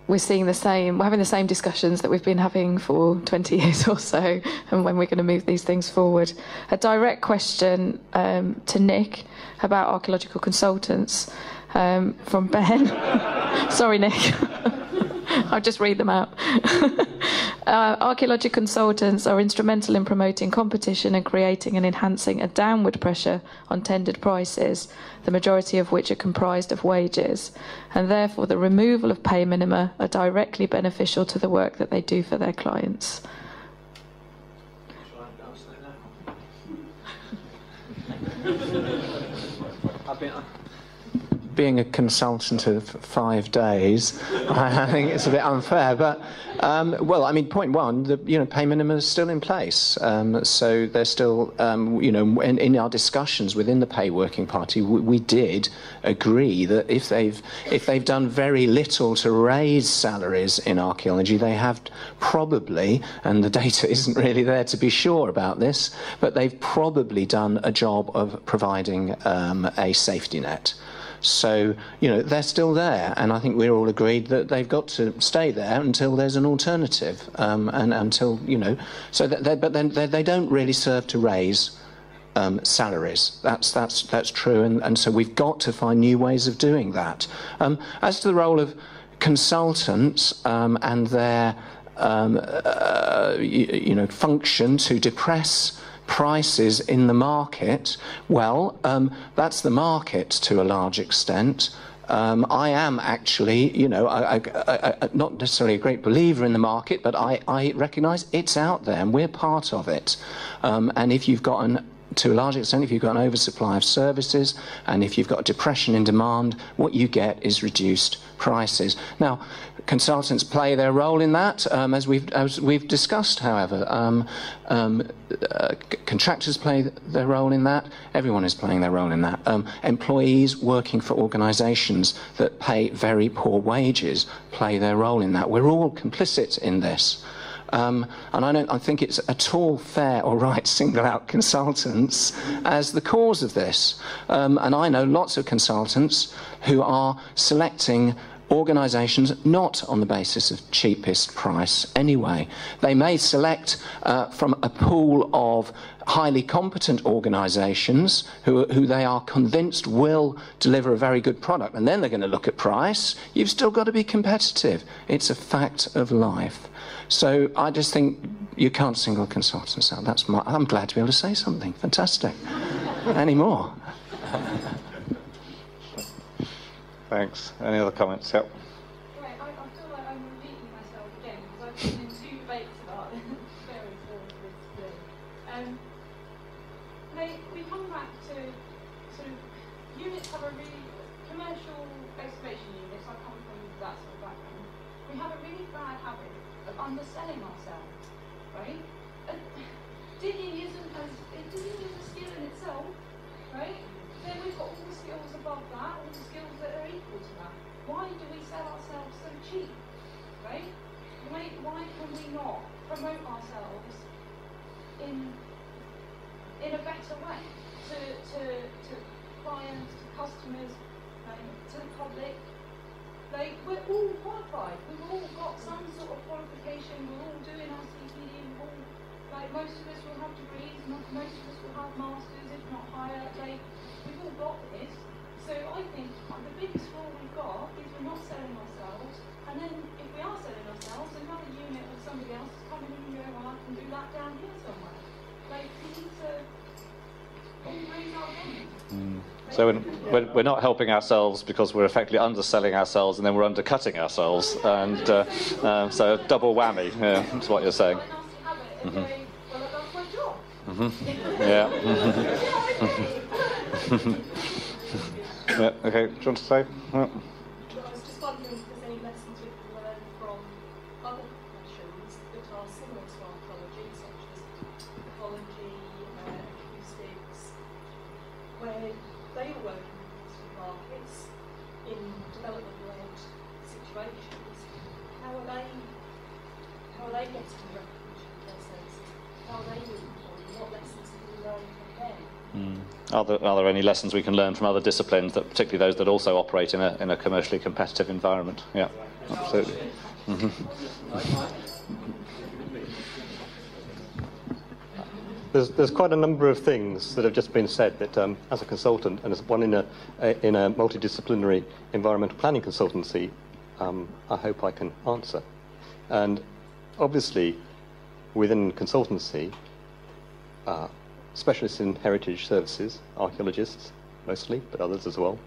we're having the same discussions that we've been having for 20 years or so, and when we're going to move these things forward. A direct question to Nick about archaeological consultants. From Ben. Sorry, Nick. I'll just read them out. Archaeological consultants are instrumental in promoting competition and creating and enhancing a downward pressure on tendered prices, the majority of which are comprised of wages, and therefore the removal of pay minima are directly beneficial to the work that they do for their clients. Being a consultant of 5 days, I think it's a bit unfair. But well, I mean, point one, the pay minimum is still in place. So they're still, in our discussions within the Pay Working Party, we did agree that if they've done very little to raise salaries in archaeology, they have probably, and the data isn't really there to be sure about this, but they've probably done a job of providing a safety net. So, they're still there, and I think we're all agreed that they've got to stay there until there's an alternative, and until, but then they don't really serve to raise salaries. That's true, and so we've got to find new ways of doing that. As to the role of consultants and their function to depress prices in the market, well, that's the market to a large extent. I am actually, I'm not necessarily a great believer in the market, but I recognise it's out there and we're part of it. And if you've got to a large extent, if you've got an oversupply of services and if you've got a depression in demand, what you get is reduced prices. Now, consultants play their role in that, as we've discussed, however. Contractors play their role in that. Everyone is playing their role in that. Employees working for organisations that pay very poor wages play their role in that. We're all complicit in this. And I think it's at all fair or right to single out consultants as the cause of this. And I know lots of consultants who are selecting organisations not on the basis of cheapest price anyway. They may select from a pool of highly competent organisations who they are convinced will deliver a very good product, and then they're going to look at price. You've still got to be competitive. It's a fact of life. So I just think you can't single consultants out. I'm glad to be able to say something. Fantastic. Any more? Thanks. Any other comments? Yep. Right, I feel like I'm repeating myself again because I've been in two debates about various forms of this today. We come back to sort of units have a really commercial excavation units. I come from that sort of background. We have a really bad habit of underselling ourselves, right? And digging isn't a skill in itself, right? Then we've got all the skills above that, all the skills that are equal to that. Why do we sell ourselves so cheap, right? Why can we not promote ourselves in a better way to clients, to customers, to the public? Like, we're all qualified. We've all got some sort of qualification. We're all doing our CPD. Most of us will have degrees. Most of us will have masters, if not higher. We've all got this. So I think the biggest flaw we've got is we're not selling ourselves. And then if we are selling ourselves, another unit or somebody else is coming in and going, well, I can do that down here somewhere. We need to all raise our game. So we're not helping ourselves because we're effectively underselling ourselves and then we're undercutting ourselves. And so a double whammy, yeah, that's what you're saying. Yeah. Yeah. Okay. Do you want to say? I was just wondering if there's any lessons we can learn from other professions that are similar to archaeology, such as ecology, acoustics, where they are working with markets in development-led situations. How are they getting recognition of their services? How are they moving forward? What lessons can we learn from them? Are there any lessons we can learn from other disciplines, that particularly those that also operate in a commercially competitive environment? Yeah, absolutely. There's quite a number of things that have just been said that, as a consultant and as one in a multidisciplinary environmental planning consultancy, I hope I can answer. And obviously, within consultancy, specialists in heritage services, archaeologists mostly, but others as well,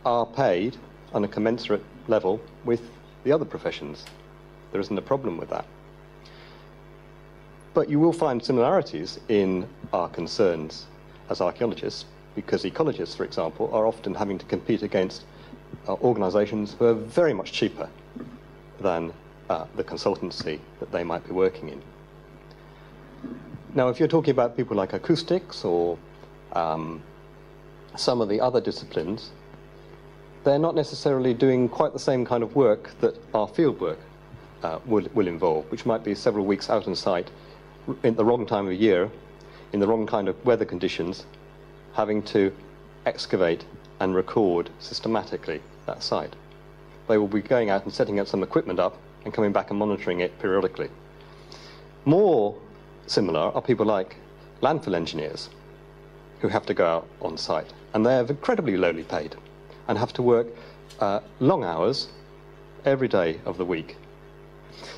are paid on a commensurate level with the other professions. There isn't a problem with that. But you will find similarities in our concerns as archaeologists, because ecologists, for example, are often having to compete against organisations who are very much cheaper than the consultancy that they might be working in. Now, if you're talking about people like acoustics or some of the other disciplines, they're not necessarily doing quite the same kind of work that our field work will involve, which might be several weeks out on site in the wrong time of year, in the wrong kind of weather conditions, having to excavate and record systematically that site. They will be going out and setting up some equipment up and coming back and monitoring it periodically. More similar are people like landfill engineers, who have to go out on site, and they're incredibly lowly paid and have to work long hours every day of the week.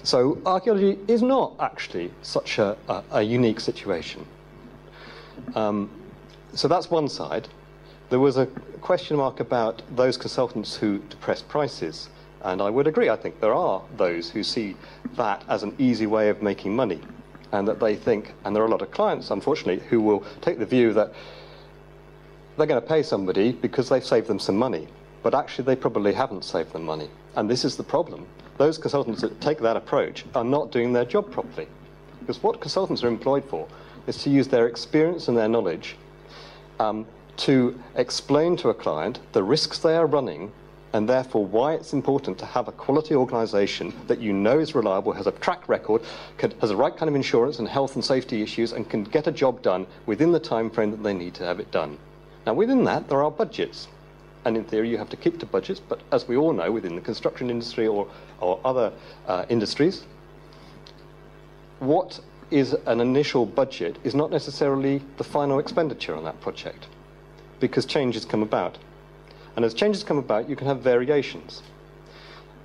So archaeology is not actually such a unique situation. So that's one side. There was a question mark about those consultants who depress prices, and I would agree. I think there are those who see that as an easy way of making money, and that they think, and there are a lot of clients, unfortunately, who will take the view that they're going to pay somebody because they've saved them some money, but actually they probably haven't saved them money. And this is the problem. Those consultants that take that approach are not doing their job properly. Because what consultants are employed for is to use their experience and their knowledge to explain to a client the risks they are running, and therefore why it's important to have a quality organisation that you know is reliable, has a track record, has the right kind of insurance and health and safety issues, and can get a job done within the time frame that they need to have it done. Now, within that, there are budgets. And in theory, you have to keep to budgets, but as we all know, within the construction industry or other industries, what is an initial budget is not necessarily the final expenditure on that project, because changes come about. And as changes come about, you can have variations.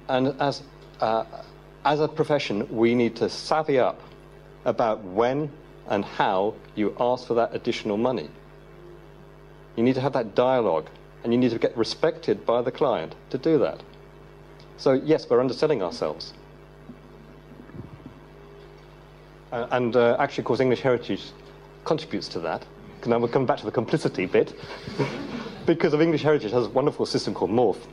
And as a profession, we need to savvy up about when and how you ask for that additional money. You need to have that dialogue, and you need to get respected by the client to do that. So yes, we're underselling ourselves. Actually, of course, English heritage contributes to that. Now we'll come back to the complicity bit. Because of English heritage has a wonderful system called MORPH.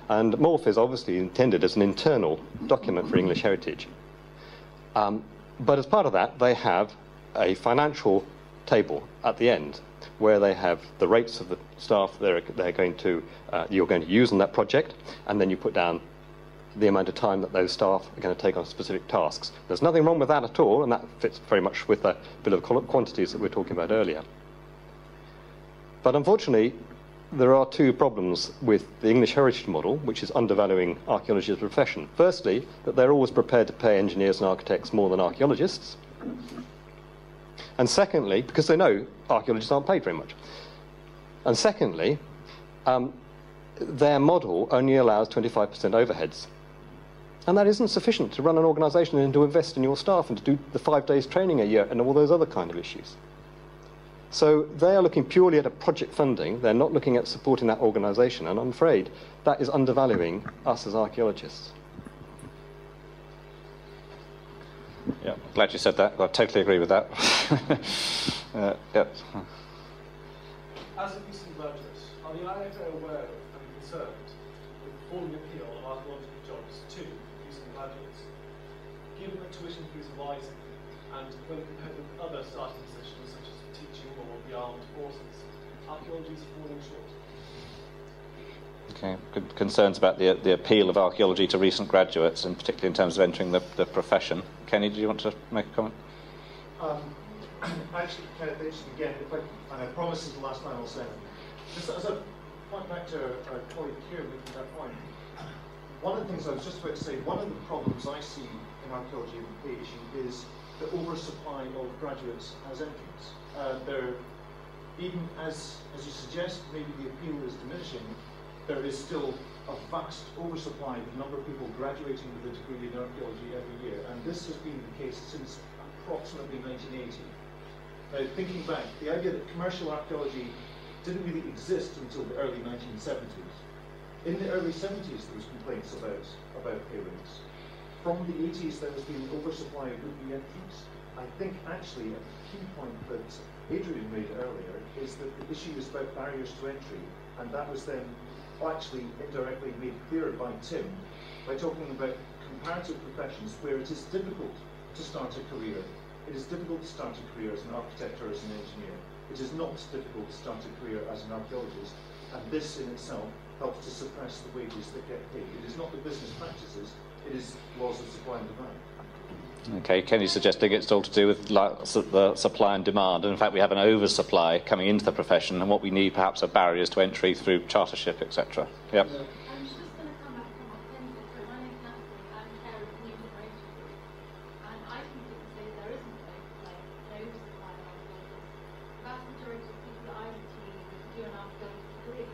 And MORPH is obviously intended as an internal document for English heritage. But as part of that, they have a financial table at the end, where they have the rates of the staff you're going to use on that project, and then you put down the amount of time that those staff are going to take on specific tasks. There's nothing wrong with that at all, and that fits very much with the bill of quantities that we were talking about earlier. But unfortunately, there are two problems with the English heritage model, which is undervaluing archaeology as a profession. Firstly, that they're always prepared to pay engineers and architects more than archaeologists. And secondly, because they know archaeologists aren't paid very much. And secondly, their model only allows 25% overheads. And that isn't sufficient to run an organisation and to invest in your staff and to do the 5 days training a year and all those other kind of issues. So they are looking purely at a project funding. They're not looking at supporting that organisation. And I'm afraid that is undervaluing us as archaeologists. Yeah, glad you said that. I totally agree with that. Yep. As a recent graduate, are the IfA aware of and concerned with the falling appeal of archaeological jobs to recent graduates? Given that tuition fees are rising, and when compared with other starting positions such as teaching or the armed forces, archaeology is falling short. Okay, good concerns about the appeal of archaeology to recent graduates, and particularly in terms of entering the profession. Kenny, do you want to make a comment? Actually, kind of interesting again, and I promised this the last time I'll say it. Just as a point back to our colleague here making that point, one of the things I was just about to say, one of the problems I see in archaeology education is the oversupply of graduates as entrants. Even as you suggest, maybe the appeal is diminishing, there is still a vast oversupply of the number of people graduating with a degree in archaeology every year, and this has been the case since approximately 1980. Now, thinking back, the idea that commercial archaeology didn't really exist until the early 1970s. In the early 70s, there was complaints about pay rates. From the 80s, there has been an oversupply of would-be entrants. I think actually a key point that Adrian made earlier is that the issue is about barriers to entry, and that was then actually indirectly made clearer by Tim by talking about comparative professions where it is difficult to start a career. It is difficult to start a career as an architect or as an engineer. It is not difficult to start a career as an archaeologist, and this in itself helps to suppress the wages that get paid. It is not the business practices, it is laws of supply and demand. Okay, Kenny's suggesting it's all to do with the supply and demand, and in fact we have an oversupply coming into the profession, and what we need perhaps are barriers to entry through chartership, etc. Yep. I'm just going to come back from what Ken said. So my name's Natalie, I'm chair of the New Generation Group, and I think it would say there isn't an oversupply of archaeologists. The vast majority of people an archaeology degree,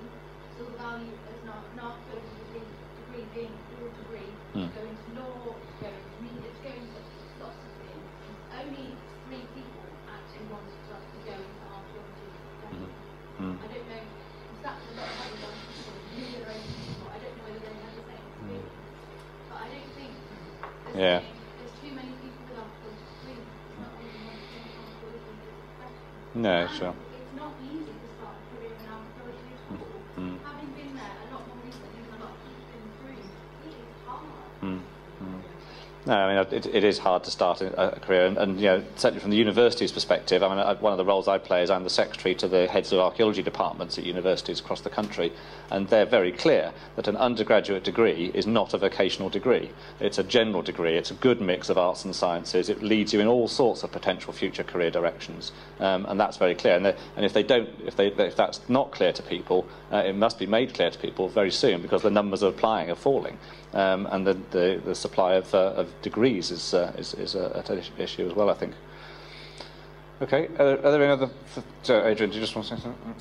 so the value as an archaeology degree being a full degree, going to law, going to media, it's going to lots of things. Only 3 people actually wanted to go into archaeology. I don't know, because that's a lot of other young people who do their own people. I don't know whether they have the same experience. But I don't think there's too many people with archaeology degrees. It's not only one thing archaeology is a profession. No, sure. It's not easy to start a career in archaeology at all. Having been there a lot more recently than a lot of people have been through, it is hard. No, I mean, it is hard to start a career, and you know, certainly from the university's perspective, I mean, one of the roles I play is I'm the secretary to the heads of archaeology departments at universities across the country, and they're very clear that an undergraduate degree is not a vocational degree. It's a general degree. It's a good mix of arts and sciences. It leads you in all sorts of potential future career directions, and that's very clear. And if that's not clear to people, it must be made clear to people very soon, because the numbers of applying are falling. And the supply of degrees is an issue as well, I think. Okay, are there any other... So, Adrian, do you just want to say something?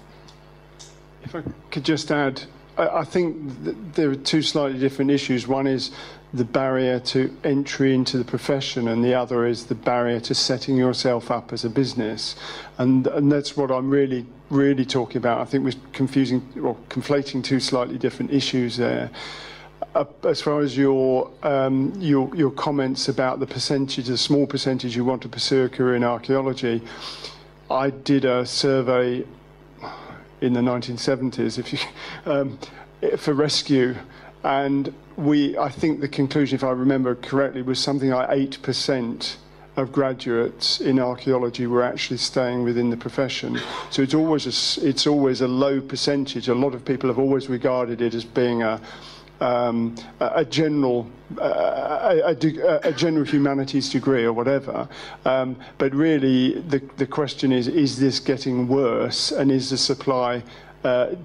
If I could just add, I think that there are 2 slightly different issues. One is the barrier to entry into the profession, and the other is the barrier to setting yourself up as a business. And that's what I'm really talking about. I think we're conflating 2 slightly different issues there. As far as your comments about the percentage, the small percentage who want to pursue a career in archaeology, I did a survey in the 1970s, for Rescue, and I think the conclusion, if I remember correctly, was something like 8% of graduates in archaeology were actually staying within the profession. So it's always a low percentage. A lot of people have always regarded it as being a general humanities degree or whatever, but really the question is this getting worse, and is the supply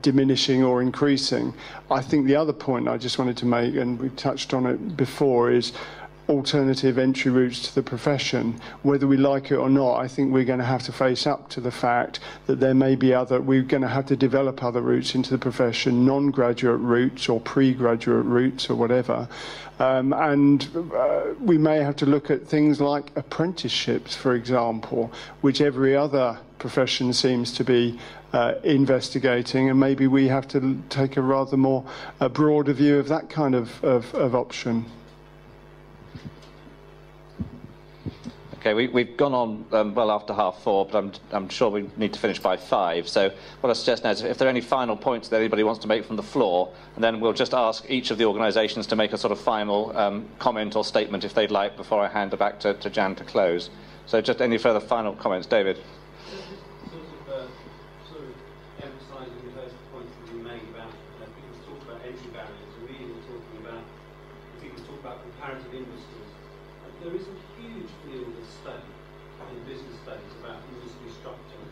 diminishing or increasing? I think the other point I just wanted to make, and we touched on it before, is alternative entry routes to the profession. Whether we like it or not, I think we're going to have to face up to the fact that there may be we're going to have to develop other routes into the profession, non-graduate routes or pre-graduate routes or whatever. And we may have to look at things like apprenticeships, for example, which every other profession seems to be investigating, and maybe we have to take a rather more broader view of that kind of option. Okay, we've gone on well after 4:30, but I'm sure we need to finish by 5. So what I suggest now is if there are any final points that anybody wants to make from the floor, and then we'll just ask each of the organisations to make a sort of final comment or statement if they'd like before I hand it back to Jan to close. So just any further final comments, David? Sort of emphasising the first points that you made about people talk about entry barriers, and really we're talking about people talk about comparative industries. There is a huge field of study in business studies about industry structure,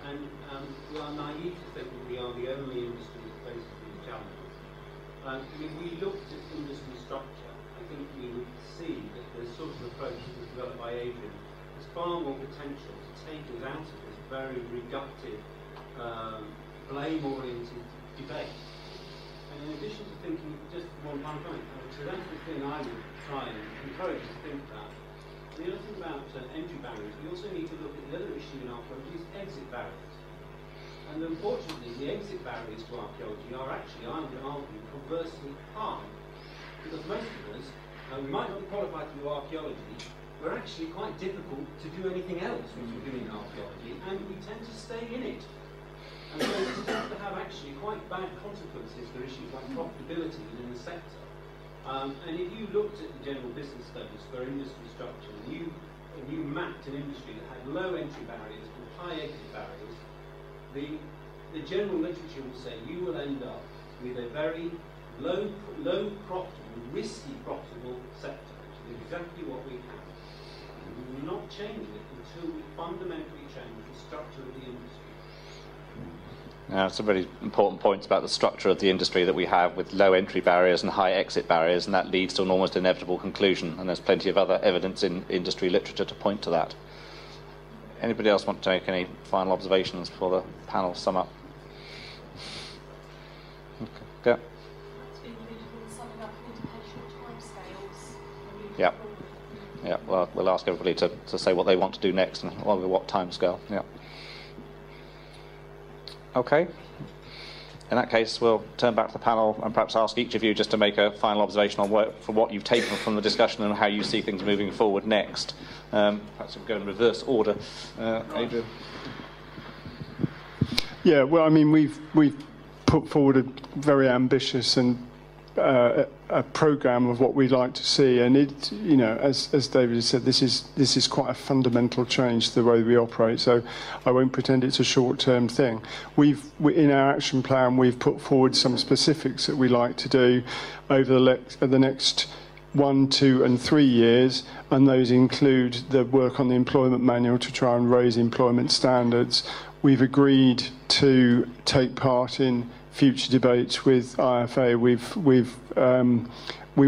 and we are naive to think that we are the only industry that faces these challenges. If we looked at industry structure, I think we would see that the sort of approach that was developed by Adrian has far more potential to take us out of this very reductive, blame-oriented debate. And in addition to thinking, just one final comment, so that's the thing I would try and encourage to think about. And the other thing about entry barriers, we also need to look at the other issue in archaeology is exit barriers. And unfortunately, the exit barriers to archaeology are actually, I would argue, conversely high. Because most of us, we might not be qualified to do archaeology, we're actually quite difficult to do anything else which we're doing in archaeology, and we tend to stay in it. And so this tends to have actually quite bad consequences for issues like profitability in the sector. And if you looked at the general business studies for industry structure, and you mapped an industry that had low entry barriers and high exit barriers, the general literature will say you will end up with a very low profitable, risky profitable sector, which is exactly what we have. And we will not change it until we fundamentally change the structure of the industry. It's a really important point about the structure of the industry that we have with low entry barriers and high exit barriers, and that leads to an almost inevitable conclusion, and there's plenty of other evidence in industry literature to point to that. Anybody else want to make any final observations before the panel sum up? Go. That's been readable and summing up indicational timescales. Yeah. Yeah, well, we'll ask everybody to say what they want to do next and over what timescale. Yeah. Okay. In that case, we'll turn back to the panel and perhaps ask each of you just to make a final observation on what you've taken from the discussion and how you see things moving forward next. Perhaps we'll go in reverse order. Adrian. Yeah, well, I mean, we've put forward a very ambitious and a programme of what we'd like to see, and it, you know, as David has said, this is quite a fundamental change to the way we operate. So I won't pretend it's a short-term thing. In our action plan, we've put forward some specifics that we like to do over the next 1, 2 and 3 years, and those include the work on the employment manual to try and raise employment standards. We've agreed to take part in future debates with IfA. We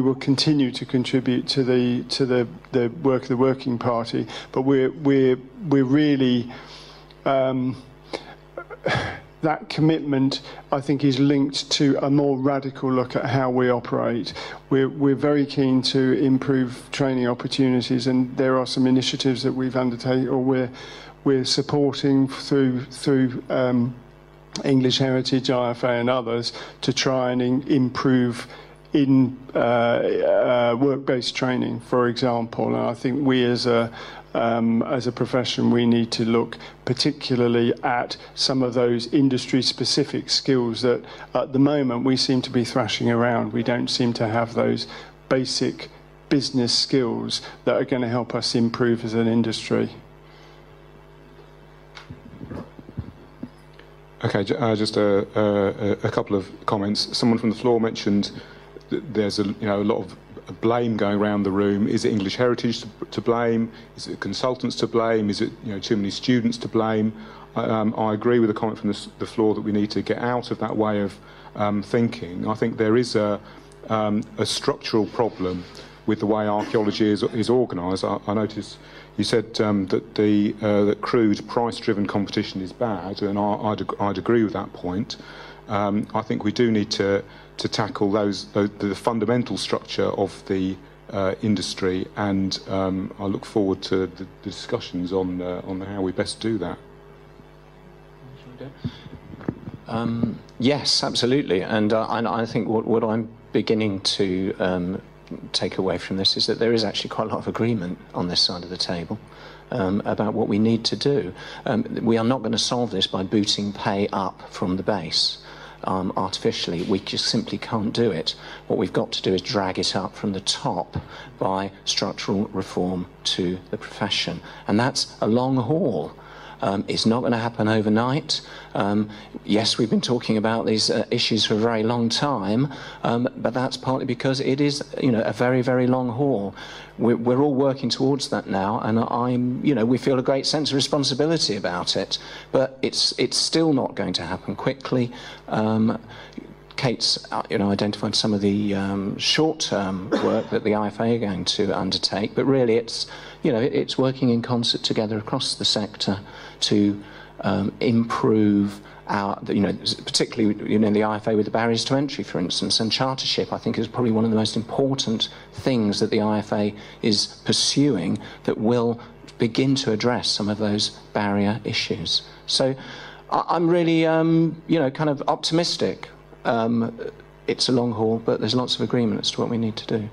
will continue to contribute to the work of the Working Party, but we're really that commitment, I think, is linked to a more radical look at how we operate. We're very keen to improve training opportunities, and there are some initiatives that we've undertaken or we're supporting through English Heritage, IfA and others to try and improve in work-based training, for example. And I think we as a profession, we need to look particularly at some of those industry-specific skills that at the moment we seem to be thrashing around. We don't seem to have those basic business skills that are going to help us improve as an industry. Okay, just a couple of comments. Someone from the floor mentioned that there's a lot of blame going around the room. Is it English Heritage to blame? Is it consultants to blame? Is it too many students to blame? I agree with the comment from the floor that we need to get out of that way of thinking. I think there is a structural problem with the way archaeology is organised. I notice you said that crude price-driven competition is bad, and I'd agree with that point. I think we do need to tackle the fundamental structure of the industry, and I look forward to the discussions on how we best do that. Yes, absolutely, and I think what I'm beginning to take away from this is that there is actually quite a lot of agreement on this side of the table about what we need to do. We are not going to solve this by booting pay up from the base artificially. We just simply can't do it. What we've got to do is drag it up from the top by structural reform to the profession, and that's a long haul. It's not going to happen overnight. Yes, we've been talking about these issues for a very long time, but that's partly because it is, a very, very long haul. We're all working towards that now, and we feel a great sense of responsibility about it. But it's still not going to happen quickly. Kate's, identified some of the short-term work that the IfA are going to undertake, but really it's working in concert together across the sector to improve our, particularly in the IfA with the barriers to entry, for instance, and chartership, I think is probably one of the most important things that the IfA is pursuing that will begin to address some of those barrier issues. So I'm really, kind of optimistic. It's a long haul, but there's lots of agreement as to what we need to do.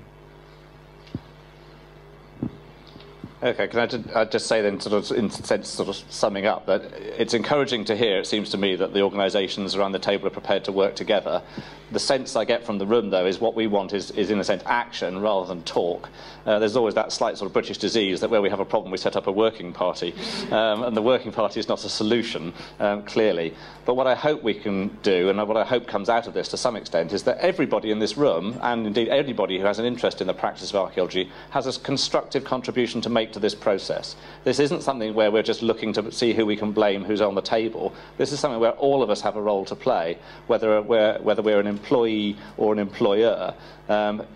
Okay, can I just say then, sort of, in a sense, sort of summing up, that it's encouraging to hear, it seems to me, that the organisations around the table are prepared to work together. The sense I get from the room, though, is what we want is in a sense, action rather than talk. There's always that slight sort of British disease that where we have a problem, we set up a working party. And the working party is not a solution, clearly. But what I hope we can do, and what I hope comes out of this to some extent, is that everybody in this room, and indeed anybody who has an interest in the practice of archaeology, has a constructive contribution to make relate to this process. This isn't something where we're just looking to see who we can blame, who's on the table. This is something where all of us have a role to play, whether we're an employee or an employer.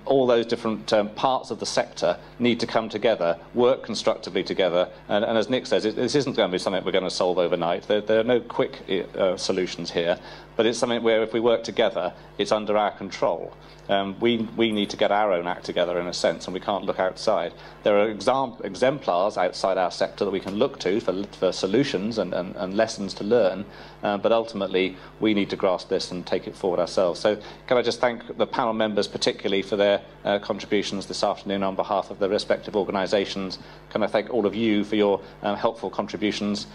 All those different parts of the sector need to come together, work constructively together, and as Nick says, this isn't going to be something we're going to solve overnight. There are no quick solutions here, but it's something where if we work together, it's under our control. We need to get our own act together in a sense, and we can't look outside. There are exemplars outside our sector that we can look to for solutions and lessons to learn, but ultimately we need to grasp this and take it forward ourselves. So can I just thank the panel members particularly for their contributions this afternoon on behalf of the respective organisations. Can I thank all of you for your helpful contributions.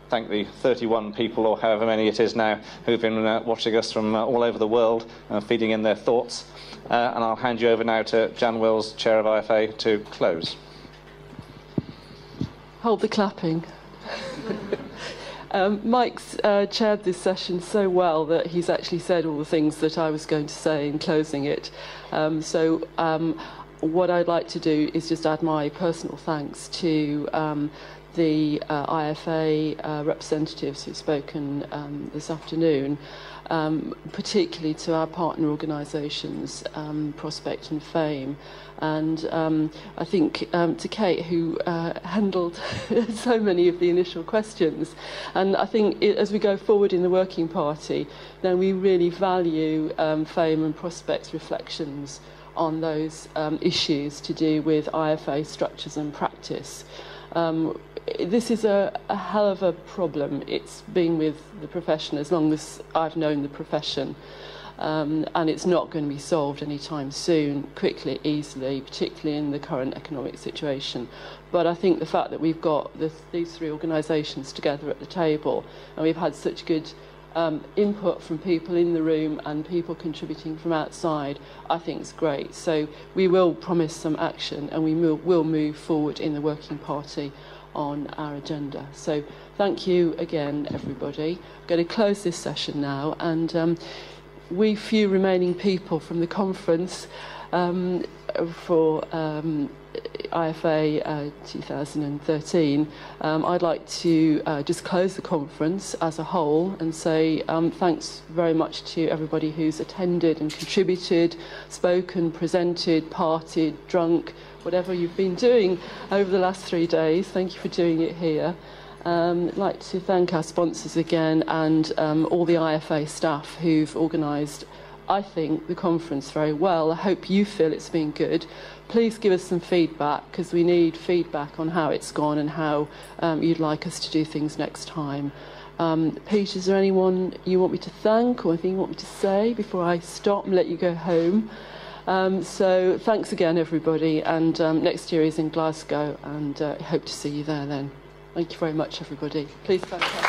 Thank the 31 people, or however many it is now, who've been watching us from all over the world, feeding in their thoughts. And I'll hand you over now to Jan Wills, Chair of IfA, to close. Hold the clapping. Mike's chaired this session so well that he's actually said all the things that I was going to say in closing it. What I'd like to do is just add my personal thanks to the IfA representatives who've spoken this afternoon, particularly to our partner organisations, Prospect and Fame, and I think to Kate, who handled so many of the initial questions. And I think as we go forward in the working party, then we really value Fame and Prospect's reflections on those issues to do with IfA structures and practice. This is a hell of a problem. It's been with the profession as long as I've known the profession, and it's not going to be solved anytime soon, quickly, easily, particularly in the current economic situation. But I think the fact that we've got these three organisations together at the table, and we've had such good input from people in the room and people contributing from outside, I think is great. So we will promise some action, and we will move forward in the working party on our agenda. So thank you again, everybody. I'm going to close this session now, and we few remaining people from the conference for IfA 2013, I'd like to just close the conference as a whole and say thanks very much to everybody who's attended and contributed, spoken, presented, partied, drunk, whatever you've been doing over the last 3 days. Thank you for doing it here. I'd like to thank our sponsors again, and all the IfA staff who've organised, I think, the conference very well. I hope you feel it's been good. Please give us some feedback, because we need feedback on how it's gone and how you'd like us to do things next time. Pete, is there anyone you want me to thank or anything you want me to say before I stop and let you go home? So thanks again, everybody, and next year is in Glasgow, and I hope to see you there then. Thank you very much, everybody. Please thank us.